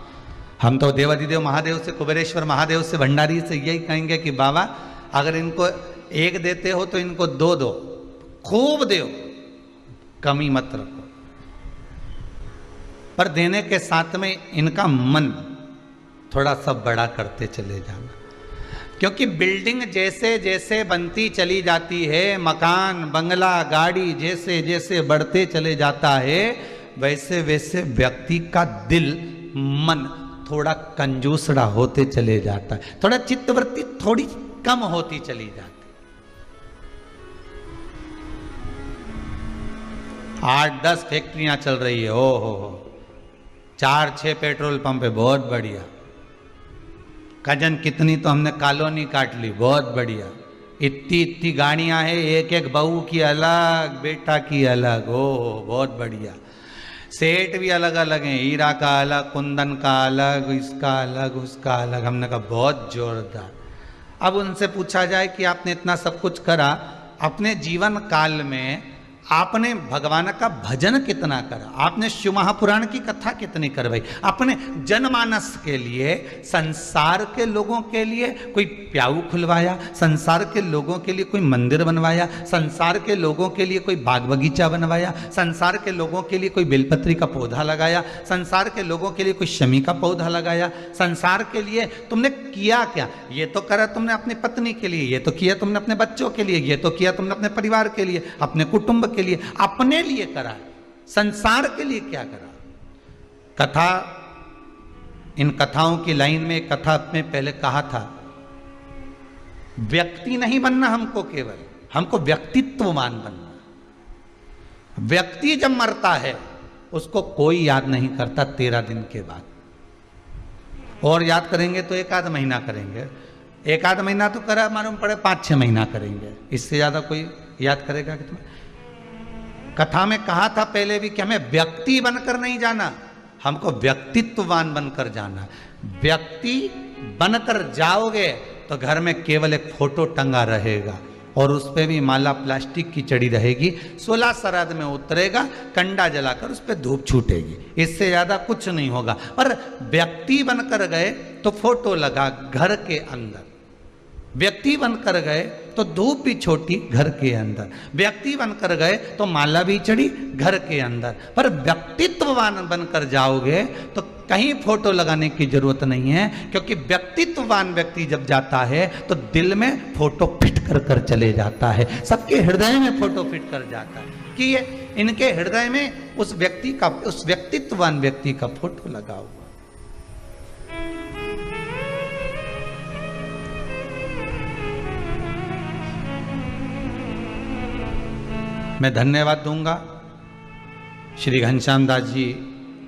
हम तो देवाधिदेव महादेव से, कुबेरेश्वर महादेव से, भंडारी से यही कहेंगे कि बाबा अगर इनको 1 देते हो तो इनको 2 दो, खूब दो, कमी मत रखो, पर देने के साथ में इनका मन थोड़ा सा बड़ा करते चले जाना। क्योंकि बिल्डिंग जैसे जैसे बनती चली जाती है, मकान बंगला गाड़ी जैसे जैसे बढ़ते चले जाता है, वैसे वैसे व्यक्ति का दिल मन थोड़ा कंजूसड़ा होते चले जाता है, थोड़ा चित्तवृत्ति थोड़ी कम होती चली जाती। 8-10 फैक्ट्रियां चल रही है, ओ हो 4-6 पेट्रोल पंप है, बहुत बढ़िया। कजन कितनी तो हमने कॉलोनी काट ली, बहुत बढ़िया। इतनी इतनी गाड़ियां हैं, एक एक बहू की अलग, बेटा की अलग, ओ बहुत बढ़िया। सेठ भी अलग अलग हैं, हीरा का अलग, कुंदन का अलग, इसका अलग, उसका अलग। हमने कहा बहुत जोरदार। अब उनसे पूछा जाए कि आपने इतना सब कुछ करा, अपने जीवन काल में आपने भगवान का भजन कितना करा, आपने शिव महापुराण की कथा कितनी करवाई, अपने जनमानस के लिए, संसार के लोगों के लिए कोई प्याऊ खुलवाया, संसार के लोगों के लिए कोई मंदिर बनवाया, संसार के लोगों के लिए कोई बाग बगीचा बनवाया, संसार के लोगों के लिए कोई बेलपत्री का पौधा लगाया, संसार के लोगों के लिए कोई शमी का पौधा लगाया, संसार के लिए तुमने किया क्या? ये तो करा तुमने अपनी पत्नी के लिए, ये तो किया तुमने अपने बच्चों के लिए, ये तो किया तुमने अपने परिवार के लिए, अपने कुटुंब के लिए, अपने लिए करा, संसार के लिए क्या करा? कथा, इन कथाओं की लाइन में एक कथा में पहले कहा था, व्यक्ति नहीं बनना हमको, केवल हमको व्यक्तित्ववान बनना। व्यक्ति जब मरता है उसको कोई याद नहीं करता 13 दिन के बाद, और याद करेंगे तो 1-आध महीना करेंगे, 1-आध महीना तो करा मालूम पड़े 5-6 महीना करेंगे, इससे ज्यादा कोई याद करेगा कि तुम्हें? कथा में कहा था पहले भी कि हमें व्यक्ति बनकर नहीं जाना, हमको व्यक्तित्ववान बनकर जाना। व्यक्ति बनकर जाओगे तो घर में केवल एक फोटो टंगा रहेगा और उस पर भी माला प्लास्टिक की चढ़ी रहेगी, 16 श्राद्ध में उतरेगा, कंडा जलाकर उस पर धूप छूटेगी, इससे ज्यादा कुछ नहीं होगा। पर व्यक्ति बनकर गए तो फोटो लगा घर के अंदर, व्यक्ति बनकर गए तो धूप भी छोटी घर के अंदर, व्यक्ति बनकर गए तो माला भी चढ़ी घर के अंदर। पर व्यक्तित्ववान बनकर जाओगे तो कहीं फोटो लगाने की जरूरत नहीं है, क्योंकि व्यक्तित्ववान व्यक्ति जब जाता है तो दिल में फोटो फिट कर कर चले जाता है, सबके हृदय में फोटो फिट कर जाता है कि ये इनके हृदय में उस व्यक्ति का, उस व्यक्तित्ववान व्यक्ति का फोटो लगा हुआ। मैं धन्यवाद दूंगा श्री घनश्याम दास जी,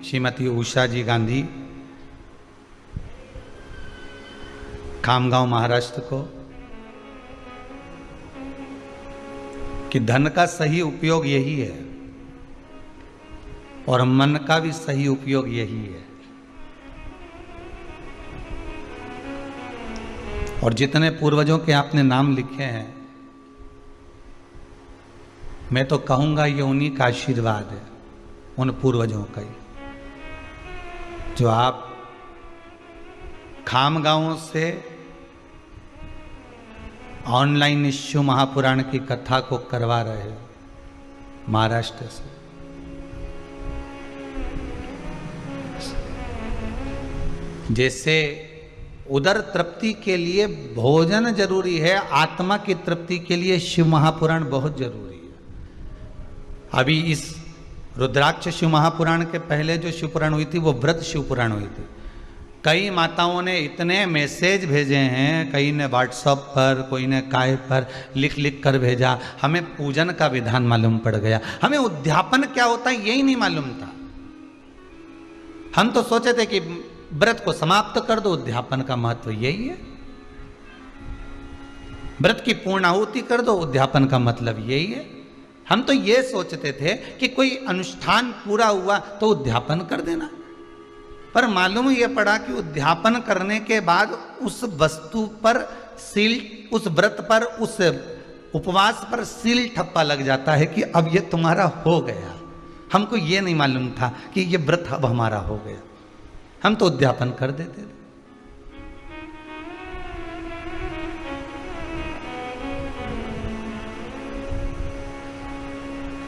श्रीमती उषा जी गांधी, खामगांव महाराष्ट्र को, कि धन का सही उपयोग यही है और मन का भी सही उपयोग यही है। और जितने पूर्वजों के आपने नाम लिखे हैं, मैं तो कहूंगा ये उन्हीं का आशीर्वाद है, उन पूर्वजों का ही, जो आप खामगांव से ऑनलाइन शिव महापुराण की कथा को करवा रहे हो, महाराष्ट्र से। जैसे उदर तृप्ति के लिए भोजन जरूरी है, आत्मा की तृप्ति के लिए शिव महापुराण बहुत जरूरी है। अभी इस रुद्राक्ष शिव महापुराण के पहले जो शिवपुराण हुई थी वो व्रत शिवपुराण हुई थी। कई माताओं ने इतने मैसेज भेजे हैं, कई ने व्हाट्सएप पर, कोई ने काय पर लिख लिख कर भेजा, हमें पूजन का विधान मालूम पड़ गया, हमें उद्यापन क्या होता है यही नहीं मालूम था। हम तो सोचे थे कि व्रत को समाप्त कर दो, उद्यापन का महत्व यही है, व्रत की पूर्णाहुति कर दो, उद्यापन का मतलब यही है। हम तो ये सोचते थे कि कोई अनुष्ठान पूरा हुआ तो उद्यापन कर देना, पर मालूम ये पड़ा कि उद्यापन करने के बाद उस वस्तु पर सील, उस व्रत पर, उस उपवास पर सील ठप्पा लग जाता है कि अब ये तुम्हारा हो गया। हमको ये नहीं मालूम था कि ये व्रत अब हमारा हो गया, हम तो उद्यापन कर देते थे।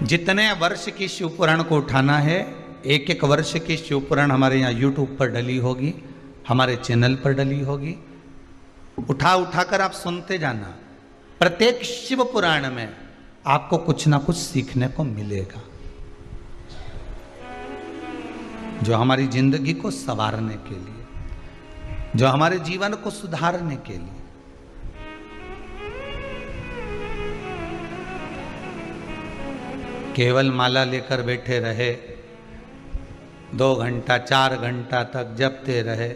जितने वर्ष की शिवपुराण को उठाना है, एक एक वर्ष की शिवपुराण हमारे यहाँ YouTube पर डली होगी, हमारे चैनल पर डली होगी। उठा उठा कर आप सुनते जाना। प्रत्येक शिव पुराण में आपको कुछ ना कुछ सीखने को मिलेगा, जो हमारी जिंदगी को संवारने के लिए, जो हमारे जीवन को सुधारने के लिए। केवल माला लेकर बैठे रहे, 2 घंटा 4 घंटा तक जपते रहे,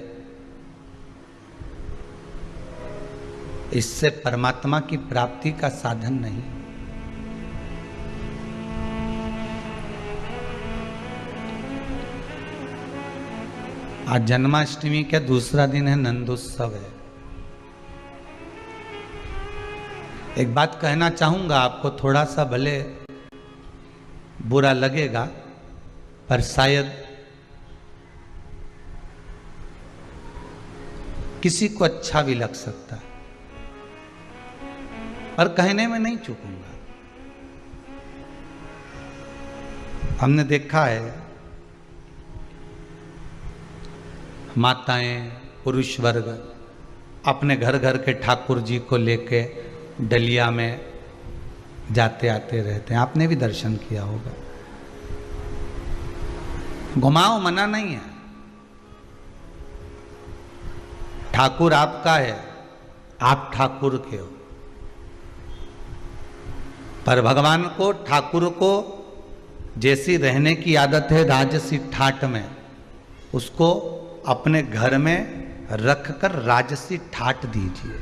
इससे परमात्मा की प्राप्ति का साधन नहीं। आज जन्माष्टमी का दूसरा दिन है, नंदोत्सव है। एक बात कहना चाहूंगा आपको, थोड़ा सा भले बुरा लगेगा पर शायद किसी को अच्छा भी लग सकता है, पर कहने में नहीं चूकूंगा। हमने देखा है माताएं, पुरुष वर्ग अपने घर घर के ठाकुर जी को लेके डलिया में जाते आते रहते हैं। आपने भी दर्शन किया होगा। घुमाओ मना नहीं है, ठाकुर आपका है, आप ठाकुर के हो। पर भगवान को, ठाकुर को जैसी रहने की आदत है राजसी ठाट में, उसको अपने घर में रखकर राजसी ठाट दीजिए।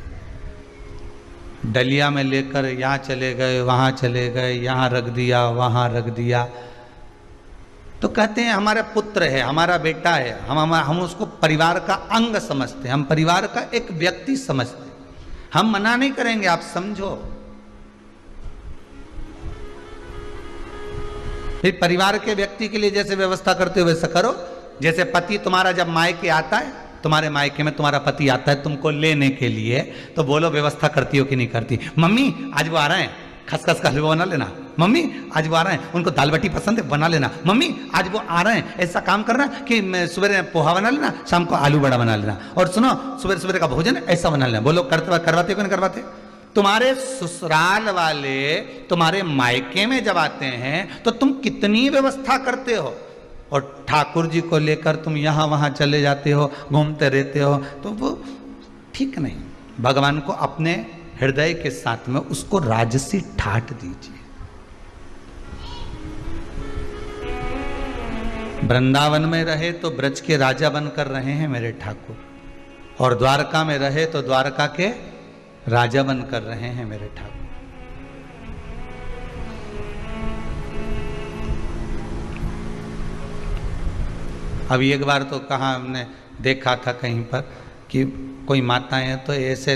डलिया में लेकर यहाँ चले गए, वहाँ चले गए, यहाँ रख दिया, वहाँ रख दिया, तो कहते हैं हमारा पुत्र है, हमारा बेटा है, हम उसको परिवार का अंग समझते हैं, हम परिवार का एक व्यक्ति समझते हैं। हम मना नहीं करेंगे, आप समझो। फिर परिवार के व्यक्ति के लिए जैसे व्यवस्था करते हो वैसा करो। जैसे पति तुम्हारा जब मायके आता है, तुम्हारे मायके में तुम्हारा पति आता है तुमको लेने के लिए, तो बोलो व्यवस्था करती हो कि नहीं करती? मम्मी आज वो आ रहे हैं, खसखस का हलवा बना लेना। मम्मी आज वो आ रहे हैं, उनको दाल बाटी पसंद है, बना लेना। मम्मी आज वो आ रहे हैं, ऐसा काम करना कि सुबह पोहा बना लेना, शाम को आलू बड़ा बना लेना, और सुनो सुबह सुबह का भोजन ऐसा बना लेना। बोलो करवाते हो कि नहीं करवाते? तुम्हारे ससुराल वाले तुम्हारे मायके में जब आते हैं तो तुम कितनी व्यवस्था करते हो, और ठाकुर जी को लेकर तुम यहाँ वहाँ चले जाते हो, घूमते रहते हो, तो वो ठीक नहीं। भगवान को अपने हृदय के साथ में उसको राजसी ठाट दीजिए। वृंदावन में रहे तो ब्रज के राजा बनकर रहे हैं मेरे ठाकुर, और द्वारका में रहे तो द्वारका के राजा बनकर रहे हैं मेरे ठाकुर। अभी एक बार तो कहाँ हमने देखा था कहीं पर कि कोई माताएं तो ऐसे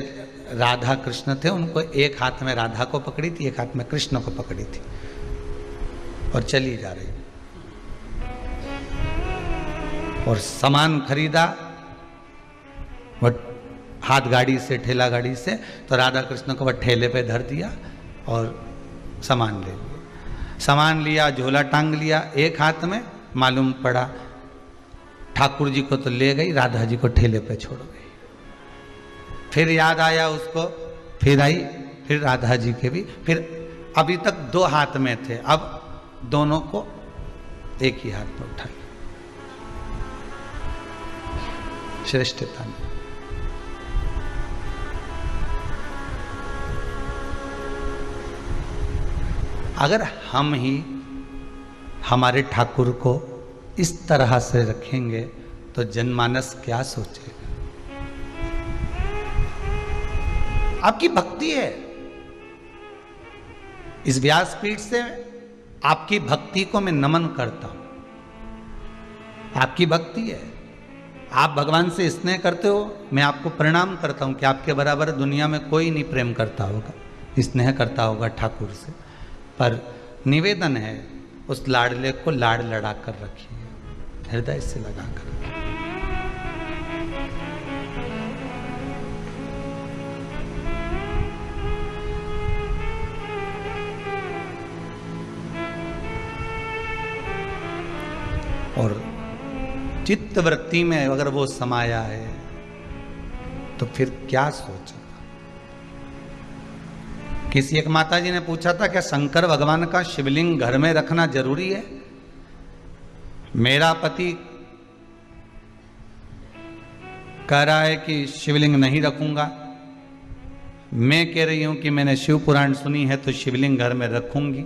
राधा कृष्ण थे, उनको एक हाथ में राधा को पकड़ी थी, एक हाथ में कृष्ण को पकड़ी थी, और चली जा रही। और सामान खरीदा वो हाथ गाड़ी से, ठेला गाड़ी से, तो राधा कृष्ण को वह ठेले पे धर दिया और सामान ले लिया। सामान लिया, झोला टांग लिया एक हाथ में, मालूम पड़ा ठाकुर जी को तो ले गई, राधा जी को ठेले पे छोड़ गई। फिर याद आया उसको, फिर आई, फिर राधा जी के भी, फिर अभी तक 2 हाथ में थे, अब दोनों को एक ही हाथ में उठाया। श्रेष्ठता में अगर हम ही हमारे ठाकुर को इस तरह से रखेंगे तो जनमानस क्या सोचेगा? आपकी भक्ति है, इस व्यासपीठ से आपकी भक्ति को मैं नमन करता हूं। आपकी भक्ति है, आप भगवान से स्नेह करते हो, मैं आपको प्रणाम करता हूं कि आपके बराबर दुनिया में कोई नहीं प्रेम करता होगा, स्नेह करता होगा ठाकुर से। पर निवेदन है, उस लाडले को लाड लड़ा कर रखिए, हृदय से लगा कर। और चित्त वृत्ति में अगर वो समाया है तो फिर क्या सोचेगा? किसी एक माता जी ने पूछा था क्या शंकर भगवान का शिवलिंग घर में रखना जरूरी है? मेरा पति कह रहा है कि शिवलिंग नहीं रखूंगा, मैं कह रही हूं कि मैंने शिव पुराण सुनी है तो शिवलिंग घर में रखूंगी।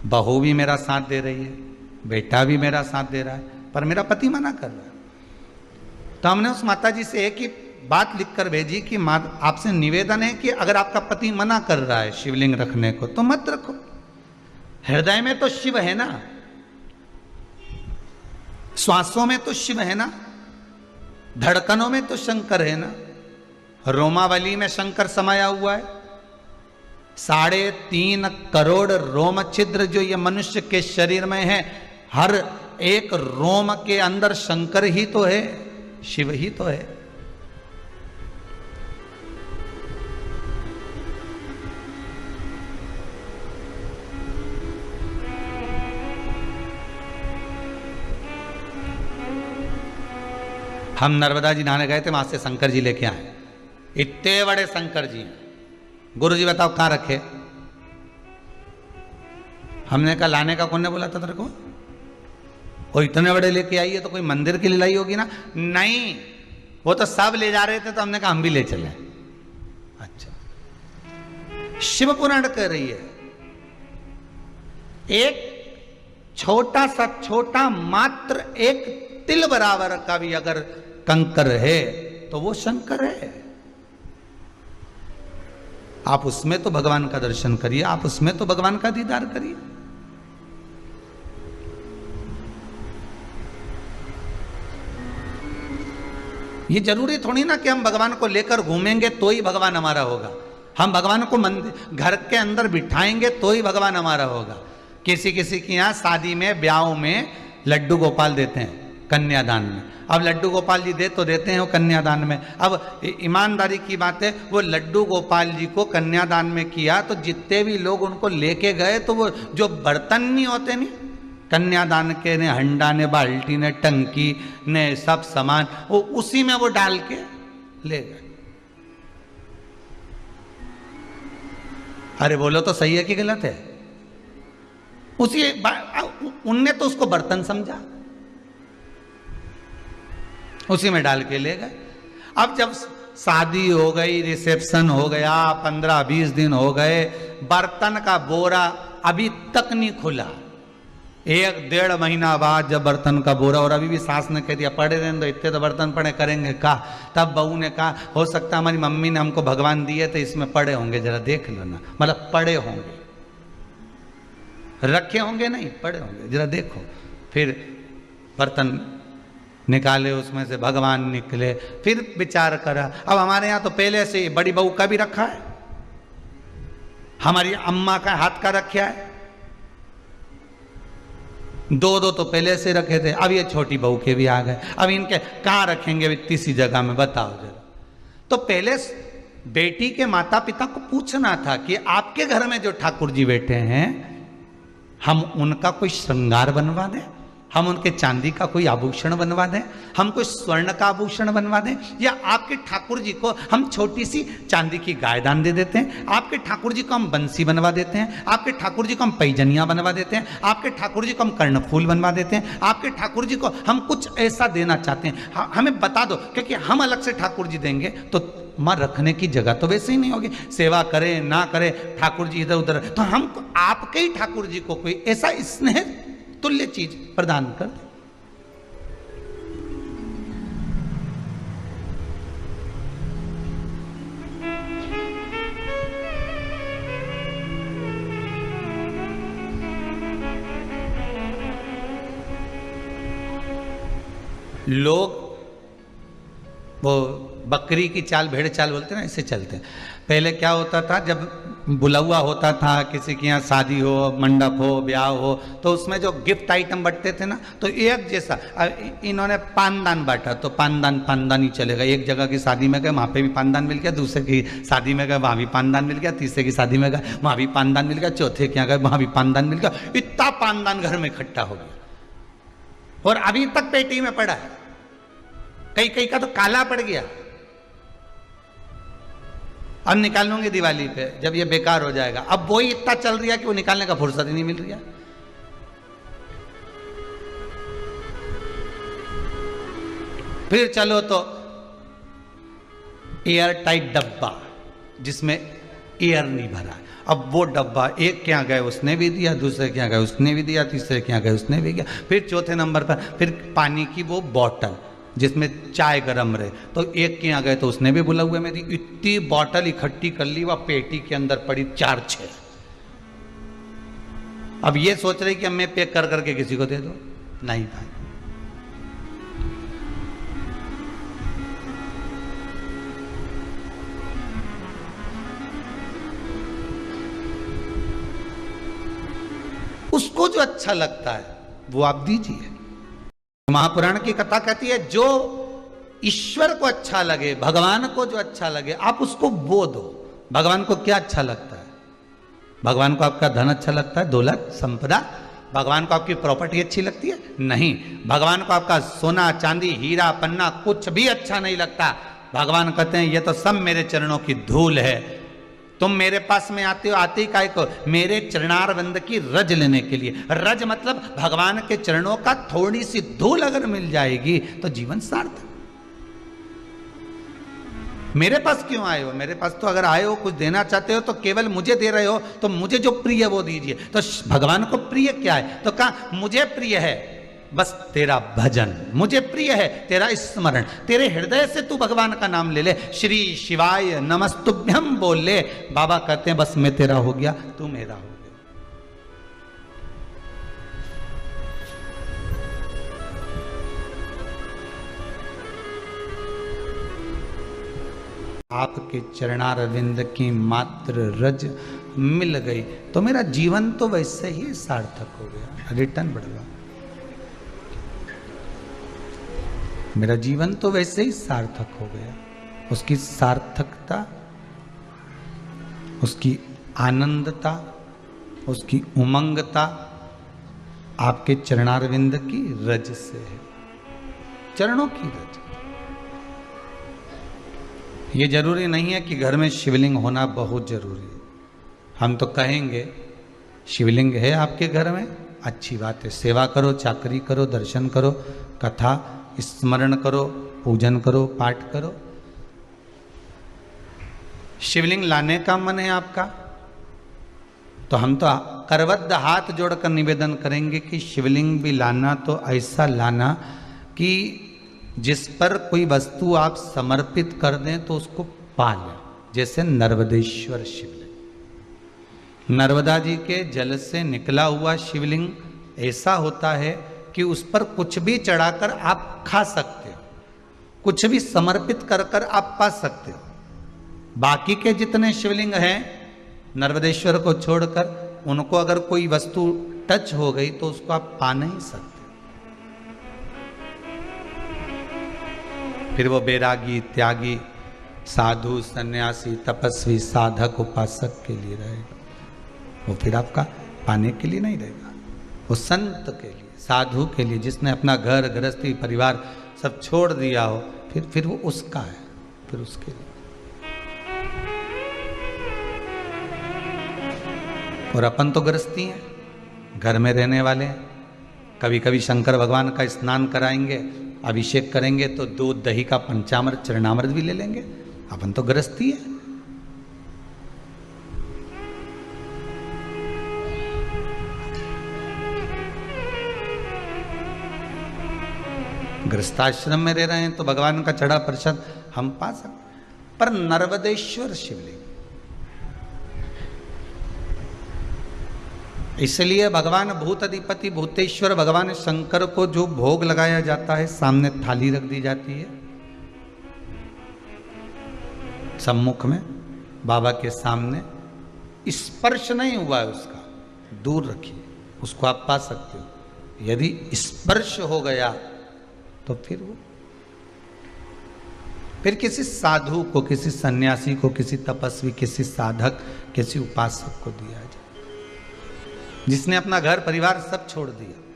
बहू भी मेरा साथ दे रही है, बेटा भी मेरा साथ दे रहा है, पर मेरा पति मना कर रहा है। तो हमने उस माता जी से एक ही बात लिखकर भेजी कि आपसे निवेदन है कि अगर आपका पति मना कर रहा है शिवलिंग रखने को तो मत रखो। हृदय में तो शिव है ना, श्वासों में तो शिव है ना, धड़कनों में तो शंकर है ना, रोमावली में शंकर समाया हुआ है। 3.5 करोड़ रोम छिद्र जो ये मनुष्य के शरीर में है, हर एक रोम के अंदर शंकर ही तो है, शिव ही तो है। हम नर्मदा जी नहाने गए थे, वहां से शंकर जी लेके आए, इतने बड़े शंकर जी हैं। गुरु जी बताओ कहां रखे? हमने कहा लाने का कौन ने बोला था तेरे को? वो इतने बड़े लेके आई है तो कोई मंदिर की लाई होगी ना? नहीं, वो तो सब ले जा रहे थे तो हमने कहा हम भी ले चले। अच्छा, शिव पुराण कह रही है एक छोटा सा छोटा मात्र एक तिल बराबर का भी अगर कंकर है तो वो शंकर है। आप उसमें तो भगवान का दर्शन करिए, आप उसमें तो भगवान का दीदार करिए। ये जरूरी थोड़ी ना कि हम भगवान को लेकर घूमेंगे तो ही भगवान हमारा होगा। हम भगवान को मंदिर घर के अंदर बिठाएंगे तो ही भगवान हमारा होगा। किसी किसी के यहाँ शादी में ब्याह में लड्डू गोपाल देते हैं कन्यादान में। अब लड्डू गोपाल जी दे तो देते हैं वो कन्यादान में। अब ईमानदारी की बात है, वो लड्डू गोपाल जी को कन्यादान में किया तो जितने भी लोग उनको लेके गए तो वो जो बर्तन नहीं होते नहीं कन्यादान के, ने हंडा ने बाल्टी ने टंकी ने सब सामान वो उसी में वो डाल के ले गए। अरे बोलो तो सही है कि गलत है? उसी उनने तो उसको बर्तन समझा, उसी में डाल के ले गए। अब जब शादी हो गई, रिसेप्शन हो गया, 15-20 दिन हो गए, बर्तन का बोरा अभी तक नहीं खुला। 1-1.5 महीना बाद जब बर्तन का बोरा, और अभी भी सास ने कह दिया पड़े रहने दो, इतने तो बर्तन पड़े करेंगे का। तब बहू ने कहा हो सकता हमारी मम्मी ने हमको भगवान दिए तो इसमें पड़े होंगे, जरा देख लो ना, मतलब पड़े होंगे, रखे होंगे नहीं, पड़े होंगे, जरा देखो। फिर बर्तन निकाले, उसमें से भगवान निकले, फिर विचार करा। अब हमारे यहाँ तो पहले से बड़ी बहू का भी रखा है, हमारी अम्मा का हाथ का रखा है, 2 तो पहले से रखे थे। अब ये छोटी बहू के भी आ गए। अब इनके कहाँ रखेंगे तीसरी जगह में, बताओ जरा। तो पहले बेटी के माता पिता को पूछना था कि आपके घर में जो ठाकुर जी बैठे हैं, हम उनका कोई श्रृंगार बनवा दें, हम उनके चांदी का कोई आभूषण बनवा दें, हम कोई स्वर्ण का आभूषण बनवा दें, या आपके ठाकुर जी को हम छोटी सी चांदी की गाय दान दे देते हैं, आपके ठाकुर जी को हम बंसी बनवा देते हैं, आपके ठाकुर जी को हम पैजनियाँ बनवा देते हैं, आपके ठाकुर जी को हम कर्णफूल बनवा देते हैं, आपके ठाकुर जी को हम कुछ ऐसा देना चाहते हैं, हमें बता दो, क्योंकि हम अलग से ठाकुर जी देंगे तो माँ रखने की जगह तो वैसे ही नहीं होगी, सेवा करे ना करे ठाकुर जी इधर उधर, तो हम आपके ही ठाकुर जी को कोई ऐसा स्नेह तुल्य चीज प्रदान कर दे। लोग वो बकरी की चाल, भेड़ चाल बोलते हैं ना, ऐसे चलते हैं। पहले क्या होता था, जब बुलावा होता था किसी के यहाँ, शादी हो, मंडप हो, ब्याह हो, तो उसमें जो गिफ्ट आइटम बंटते थे ना, तो एक जैसा इन्होंने पानदान बांटा तो पानदान ही चलेगा। एक जगह की शादी में गए, वहाँ पे भी पानदान मिल गया, दूसरे की शादी में गए वहाँ भी पानदान मिल गया, तीसरे की शादी में गए वहाँ भी पानदान मिल गया, चौथे के यहाँ गए वहाँ भी पानदान मिल गया। इतना पानदान घर में इकट्ठा हो गया और अभी तक पेटी में पड़ा है। कई कई का तो काला पड़ गया, अब निकाल लूंगी दिवाली पे जब ये बेकार हो जाएगा। अब वही इतना चल रहा है कि वो निकालने का फुर्सत ही नहीं मिल रही है। फिर चलो तो एयर टाइट डब्बा जिसमें एयर नहीं भरा, अब वो डब्बा एक के यहाँ गए उसने भी दिया, दूसरे के यहाँ गए उसने भी दिया, तीसरे के यहाँ गए उसने भी दिया, फिर चौथे नंबर पर फिर पानी की वो बॉटल जिसमें चाय गरम रहे, तो एक के यहाँ गए तो उसने भी बुला हुआ में दी। इतनी बॉटल इकट्ठी कर ली, वह पेटी के अंदर पड़ी 4-6। अब ये सोच रही कि अब मैं पैक कर करके किसी को दे दो, नहीं भाई। उसको जो अच्छा लगता है वो आप दीजिए। महापुराण की कथा कहती है जो ईश्वर को अच्छा लगे, भगवान को जो अच्छा लगे आप उसको वो दो। भगवान को क्या अच्छा लगता है? भगवान को आपका धन अच्छा लगता है, दौलत संपदा? भगवान को आपकी प्रॉपर्टी अच्छी लगती है? नहीं। भगवान को आपका सोना चांदी हीरा पन्ना कुछ भी अच्छा नहीं लगता। भगवान कहते हैं ये तो सब मेरे चरणों की धूल है। तुम मेरे पास में आते हो, आते ही काय को? मेरे चरणारविंद की रज लेने के लिए। रज मतलब भगवान के चरणों का थोड़ी सी धूल अगर मिल जाएगी तो जीवन सार्थक। मेरे पास क्यों आए हो? मेरे पास तो अगर आए हो कुछ देना चाहते हो तो केवल मुझे दे रहे हो, तो मुझे जो प्रिय है वो दीजिए। तो भगवान को प्रिय क्या है? तो कहा मुझे प्रिय है बस तेरा भजन, मुझे प्रिय है तेरा स्मरण। तेरे हृदय से तू भगवान का नाम ले ले, श्री शिवाय नमस्तुभ्यम बोल ले। बाबा कहते हैं बस मैं तेरा हो गया, तू मेरा हो गया। आपके चरणारविंद की मात्र रज मिल गई तो मेरा जीवन तो वैसे ही सार्थक हो गया। रिटर्न बढ़वा, मेरा जीवन तो वैसे ही सार्थक हो गया। उसकी सार्थकता, उसकी आनंदता, उसकी उमंगता आपके चरणारविंद की रज से है, चरणों की रज। ये जरूरी नहीं है कि घर में शिवलिंग होना बहुत जरूरी है। हम तो कहेंगे शिवलिंग है आपके घर में, अच्छी बात है, सेवा करो, चाकरी करो, दर्शन करो, कथा स्मरण करो, पूजन करो, पाठ करो। शिवलिंग लाने का मन है आपका तो हम तो करबद्ध हाथ जोड़कर निवेदन करेंगे कि शिवलिंग भी लाना तो ऐसा लाना कि जिस पर कोई वस्तु आप समर्पित कर दें तो उसको पा लें। जैसे नर्मदेश्वर शिवलिंग, नर्मदा जी के जल से निकला हुआ शिवलिंग ऐसा होता है कि उस पर कुछ भी चढ़ाकर आप खा सकते हो, कुछ भी समर्पित कर कर आप पा सकते हो। बाकी के जितने शिवलिंग हैं नर्मदेश्वर को छोड़कर, उनको अगर कोई वस्तु टच हो गई तो उसको आप पा नहीं सकते। फिर वो बैरागी, त्यागी, साधु, सन्यासी, तपस्वी, साधक, उपासक के लिए रहेगा, वो फिर आपका पाने के लिए नहीं रहेगा। वो संत के लिए, साधु के लिए, जिसने अपना घर गृहस्थी परिवार सब छोड़ दिया हो, फिर वो उसका है, फिर उसके लिए। और अपन तो गृहस्थी हैं, घर में रहने वाले हैं। कभी कभी शंकर भगवान का स्नान कराएंगे, अभिषेक करेंगे तो दूध दही का पंचामृत चरणामृत भी ले लेंगे। अपन तो गृहस्थी है। गृहस्थाश्रम में रह रहे हैं तो भगवान का चढ़ा प्रसाद हम पा सकते। पर नर्मदेश्वर शिवलिंग, इसलिए भगवान भूताधिपति भूतेश्वर भगवान शंकर को जो भोग लगाया जाता है, सामने थाली रख दी जाती है सम्मुख में, बाबा के सामने, स्पर्श नहीं हुआ है उसका, दूर रखिए, उसको आप पा सकते हो। यदि स्पर्श हो गया तो फिर किसी साधु को, किसी सन्यासी को, किसी तपस्वी, किसी साधक, किसी उपासक को दिया जाए, जिसने अपना घर परिवार सब छोड़ दिया।